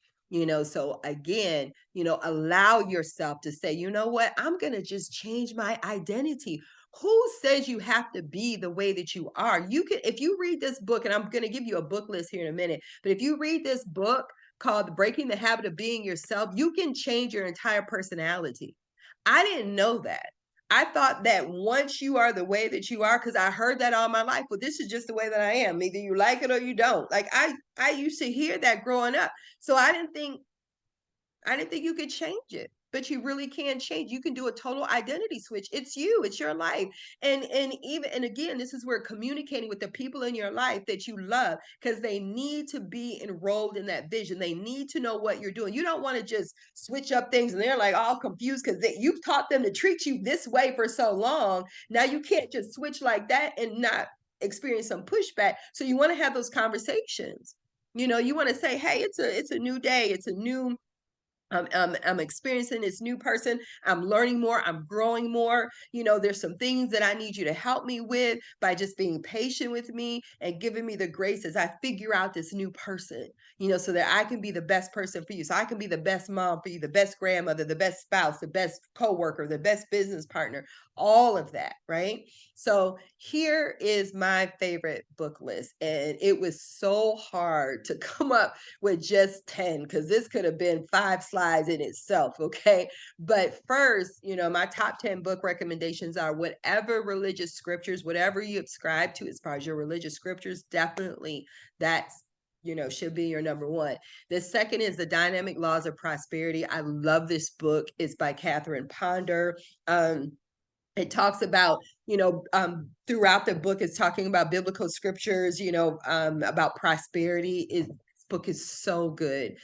So again, allow yourself to say, you know what, I'm going to just change my identity. Who says you have to be the way that you are? You can, if you read this book, and I'm going to give you a book list here in a minute, but if you read this book called Breaking the Habit of Being Yourself, you can change your entire personality. I didn't know that. I thought that once you are the way that you are, because I heard that all my life, well, this is just the way that I am. Either you like it or you don't. Like I used to hear that growing up. So I didn't think you could change it, but you really can change. You can do a total identity switch. It's you, it's your life. And again, this is where communicating with the people in your life that you love, because they need to be enrolled in that vision. They need to know what you're doing. You don't want to just switch up things and they're like all confused because you've taught them to treat you this way for so long. Now you can't just switch like that and not experience some pushback. So you want to have those conversations. You want to say, hey, it's a new day, it's a new I'm experiencing this new person. I'm learning more. I'm growing more. There's some things that I need you to help me with by just being patient with me and giving me the grace as I figure out this new person, so that I can be the best person for you. So I can be the best mom for you, the best grandmother, the best spouse, the best coworker, the best business partner, all of that. Right. So here is my favorite book list. And it was so hard to come up with just 10 because this could have been 5 slides in itself. Okay. But first, my top 10 book recommendations are whatever religious scriptures, whatever you subscribe to as far as your religious scriptures, definitely that's should be your number one. The second is The Dynamic Laws of Prosperity. I love this book. It's by Catherine Ponder. It talks about, throughout the book, it's talking about biblical scriptures, about prosperity. This book is so good.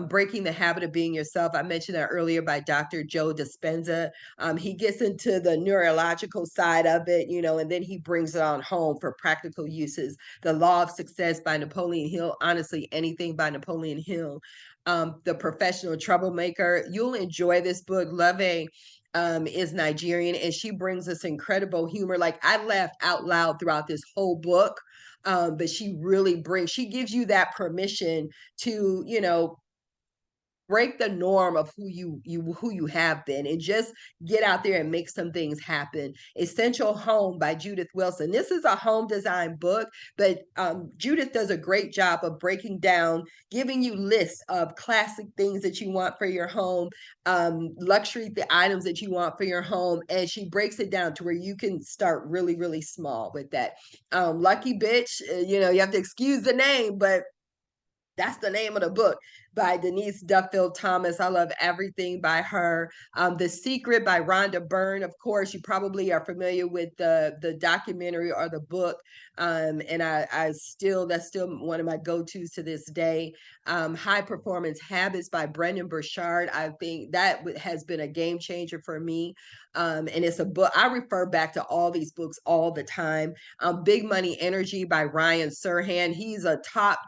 Breaking the Habit of Being Yourself. I mentioned that earlier by Dr. Joe Dispenza. He gets into the neurological side of it, and then he brings it on home for practical uses. The Law of Success by Napoleon Hill. Honestly, anything by Napoleon Hill. The Professional Troublemaker. You'll enjoy this book. Love is Nigerian, and she brings us incredible humor. Like I laughed out loud throughout this whole book. But she gives you that permission to, break the norm of who you have been and just get out there and make some things happen. Essential Home by Judith Wilson. This is a home design book, but Judith does a great job of breaking down, giving you lists of classic things that you want for your home, luxury items that you want for your home, and she breaks it down to where you can start really, really small with that. Lucky Bitch, you have to excuse the name, but that's the name of the book, by Denise Duffield Thomas. I love everything by her. The Secret by Rhonda Byrne. Of course, you probably are familiar with the documentary or the book. And that's still one of my go-tos to this day. High Performance Habits by Brendon Burchard. I think that has been a game changer for me. And it's a book, I refer back to all these books all the time. Big Money Energy by Ryan Serhant. He's a top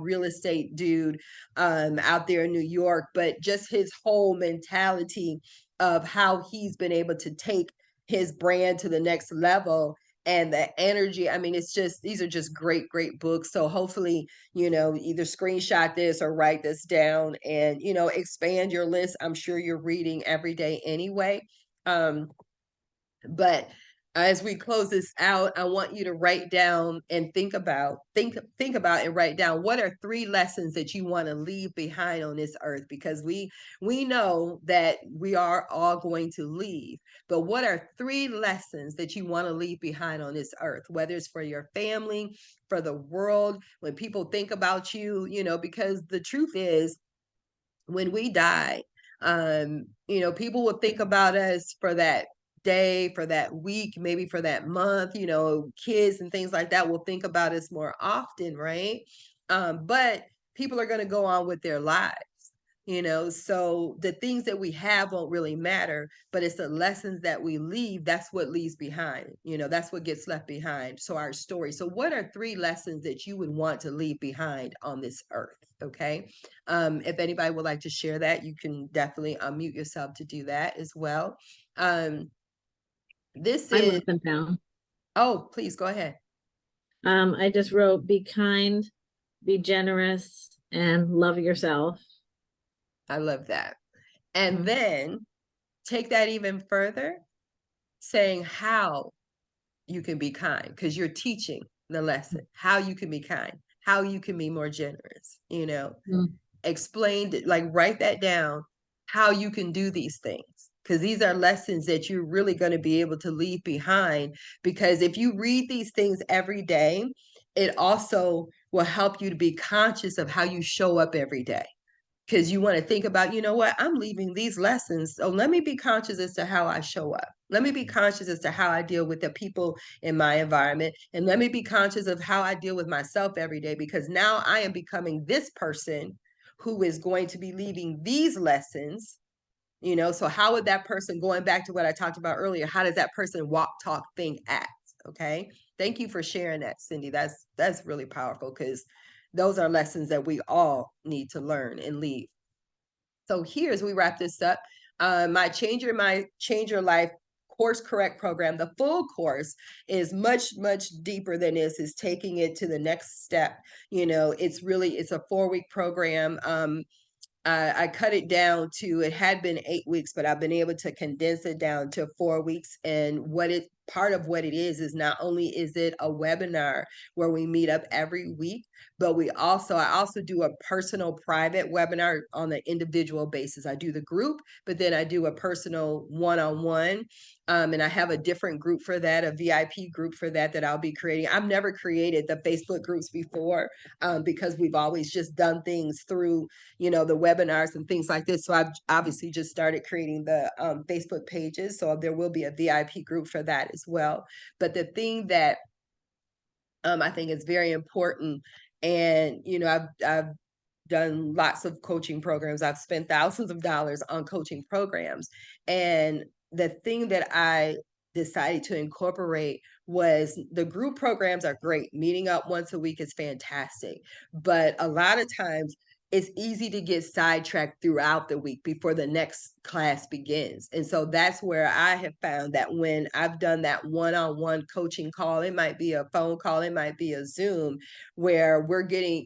real estate dude out there in New York, but just his whole mentality of how he's been able to take his brand to the next level and the energy. I mean, it's just, these are just great, great books. So hopefully, either screenshot this or write this down and, expand your list. I'm sure you're reading every day anyway. But as we close this out, I want you to write down and think about and write down, what are 3 lessons that you want to leave behind on this earth? Because we know that we are all going to leave, but what are 3 lessons that you want to leave behind on this earth, whether it's for your family, for the world, when people think about you, because the truth is, when we die, people will think about us for that day, for that week, maybe for that month. Kids and things like that will think about us more often, right? But people are going to go on with their lives. So the things that we have won't really matter, but it's the lessons that we leave. That's what leaves behind. That's what gets left behind. So our story. So what are 3 lessons that you would want to leave behind on this earth? Okay. If anybody would like to share that, you can definitely unmute yourself to do that as well. This I is, wrote them down. oh, please go ahead. I just wrote, be kind, be generous, and love yourself. I love that. And Mhm. then take that even further, saying how you can be kind, because you're teaching the lesson, how you can be kind, how you can be more generous, Mm. explained it, like write that down, how you can do these things. Because these are lessons that you're really going to be able to leave behind. Because if you read these things every day, it also will help you to be conscious of how you show up every day, because you want to think about, what, I'm leaving these lessons. So let me be conscious as to how I show up. Let me be conscious as to how I deal with the people in my environment. And let me be conscious of how I deal with myself every day, because now I am becoming this person who is going to be leaving these lessons. So how would that person, going back to what I talked about earlier, how does that person walk, talk, think, act? Okay. Thank you for sharing that, Cindy. That's really powerful, because those are lessons that we all need to learn and leave. So here, as we wrap this up, my Change Your Life Course Correct program, the full course, is much, much deeper than this, is taking it to the next step. It's a 4-week program. I cut it down to, it had been 8 weeks, but I've been able to condense it down to 4 weeks. And part of what it is not only is it a webinar where we meet up every week, but I also do a personal private webinar on an individual basis. I do the group, but then I do a personal one-on-one. And I have a different group for that, a VIP group for that I'll be creating. I've never created the Facebook groups before, because we've always just done things through, the webinars and things like this. So I've obviously just started creating the Facebook pages. So there will be a VIP group for that as well. But the thing that I think is very important, and I've done lots of coaching programs. I've spent thousands of dollars on coaching programs. And the thing that I decided to incorporate was, the group programs are great. Meeting up once a week is fantastic. But a lot of times it's easy to get sidetracked throughout the week before the next class begins. And so that's where I have found that when I've done that one-on-one coaching call, it might be a phone call, it might be a Zoom, where we're getting,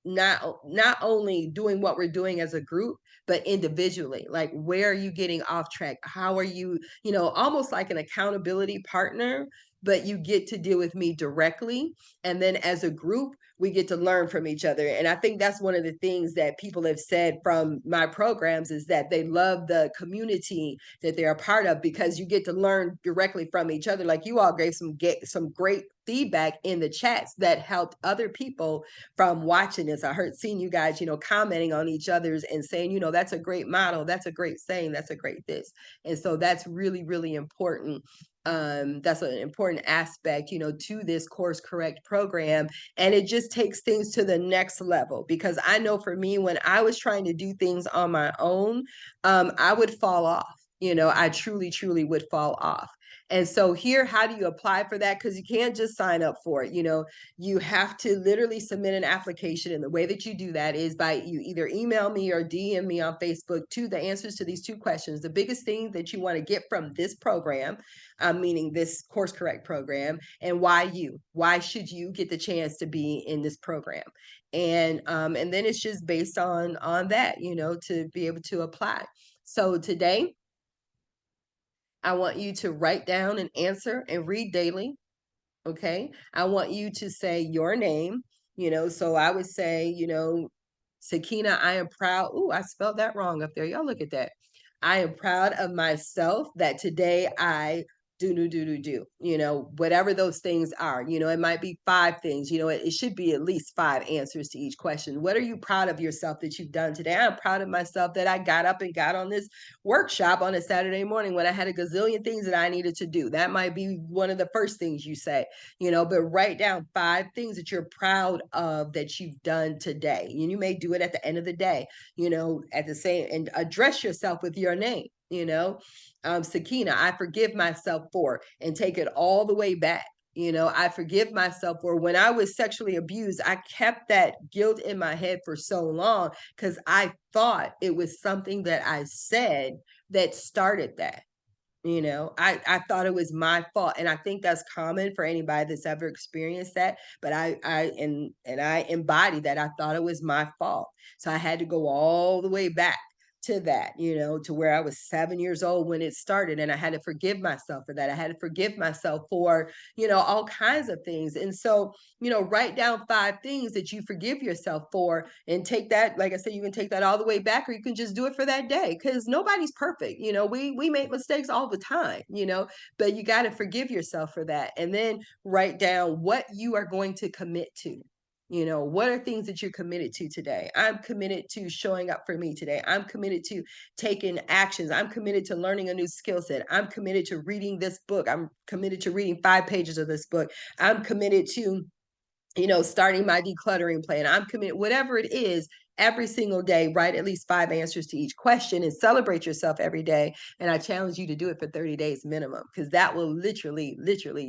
not only doing what we're doing as a group, but individually, like, where are you getting off track? How are you, almost like an accountability partner, but you get to deal with me directly. And then as a group, we get to learn from each other. And I think that's one of the things that people have said from my programs, is that they love the community that they're a part of, because you get to learn directly from each other. Like, you all gave some great feedback in the chats that helped other people from watching this. Seeing you guys, commenting on each other's and saying, that's a great model, that's a great saying, that's a great this. And so that's really, really important. That's an important aspect, to this Course Correct program. And it just takes things to the next level, because I know for me, when I was trying to do things on my own, I would fall off. I truly, truly would fall off. And so here, how do you apply for that? Because you can't just sign up for it. You have to literally submit an application. And the way that you do that is by you either email me or DM me on Facebook to the answers to these two questions. The biggest thing that you want to get from this program, meaning this Course Correct program, and why should you get the chance to be in this program? And then it's just based on that, to be able to apply. So today, I want you to write down an answer and read daily. Okay. I want you to say your name, so I would say, Sakina, I am proud. Ooh, I spelled that wrong up there. Y'all look at that. I am proud of myself that today I do, whatever those things are. It might be 5 things, it should be at least 5 answers to each question. What are you proud of yourself that you've done today? I'm proud of myself that I got up and got on this workshop on a Saturday morning when I had a gazillion things that I needed to do. That might be one of the first things you say, but write down 5 things that you're proud of that you've done today. And you may do it at the end of the day, at the same, and address yourself with your name, Sakina, I forgive myself for, and take it all the way back. I forgive myself for when I was sexually abused. I kept that guilt in my head for so long because I thought it was something that I said that started that. I thought it was my fault. And I think that's common for anybody that's ever experienced that. But I embody that. I thought it was my fault. So I had to go all the way back to that, to where I was 7 years old when it started. And I had to forgive myself for that. I had to forgive myself for, all kinds of things. And so, write down 5 things that you forgive yourself for, and take that, like I said, you can take that all the way back, or you can just do it for that day, because nobody's perfect. We make mistakes all the time, but you got to forgive yourself for that. And then write down what you are going to commit to. What are things that you're committed to today? I'm committed to showing up for me today. I'm committed to taking actions. I'm committed to learning a new skill set. I'm committed to reading this book. I'm committed to reading 5 pages of this book. I'm committed to, starting my decluttering plan. I'm committed, whatever it is, every single day, write at least 5 answers to each question and celebrate yourself every day. And I challenge you to do it for 30 days minimum, because that will literally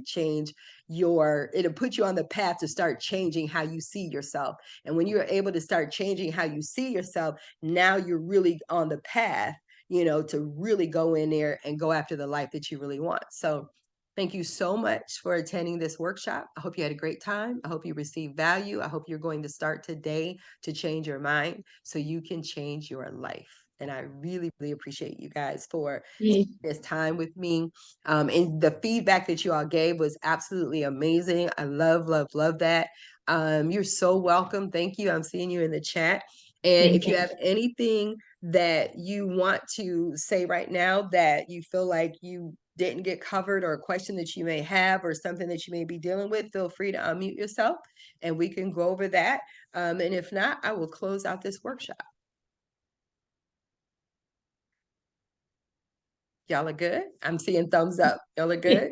change it'll put you on the path to start changing how you see yourself. And when you're able to start changing how you see yourself, now you're really on the path, to really go in there and go after the life that you really want. So thank you so much for attending this workshop. I hope you had a great time. I hope you received value. I hope you're going to start today to change your mind so you can change your life. And I really, really appreciate you guys for this time with me. And the feedback that you all gave was absolutely amazing. I love, love, love that. You're so welcome. Thank you. I'm seeing you in the chat. And if you have anything that you want to say right now that you feel like you didn't get covered, or a question that you may have, or something that you may be dealing with, feel free to unmute yourself and we can go over that. And if not, I will close out this workshop. Y'all are good? I'm seeing thumbs up. Y'all are good?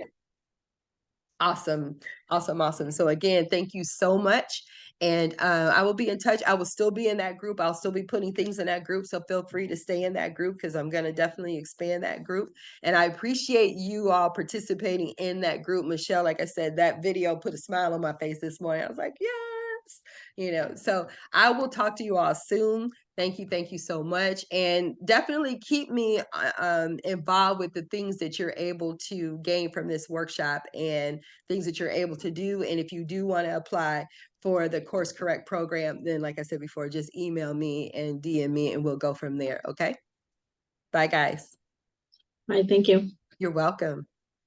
Awesome. Awesome. Awesome. So again, thank you so much. And I will be in touch. I will still be in that group. I'll still be putting things in that group. So feel free to stay in that group, because I'm going to definitely expand that group. And I appreciate you all participating in that group. Michelle, like I said, that video put a smile on my face this morning. I was like, yes, so I will talk to you all soon. Thank you so much. And definitely keep me involved with the things that you're able to gain from this workshop and things that you're able to do. And if you do want to apply for the Course Correct program, then like I said before, just email me and DM me and we'll go from there. Okay. Bye, guys. Bye. Thank you. You're welcome.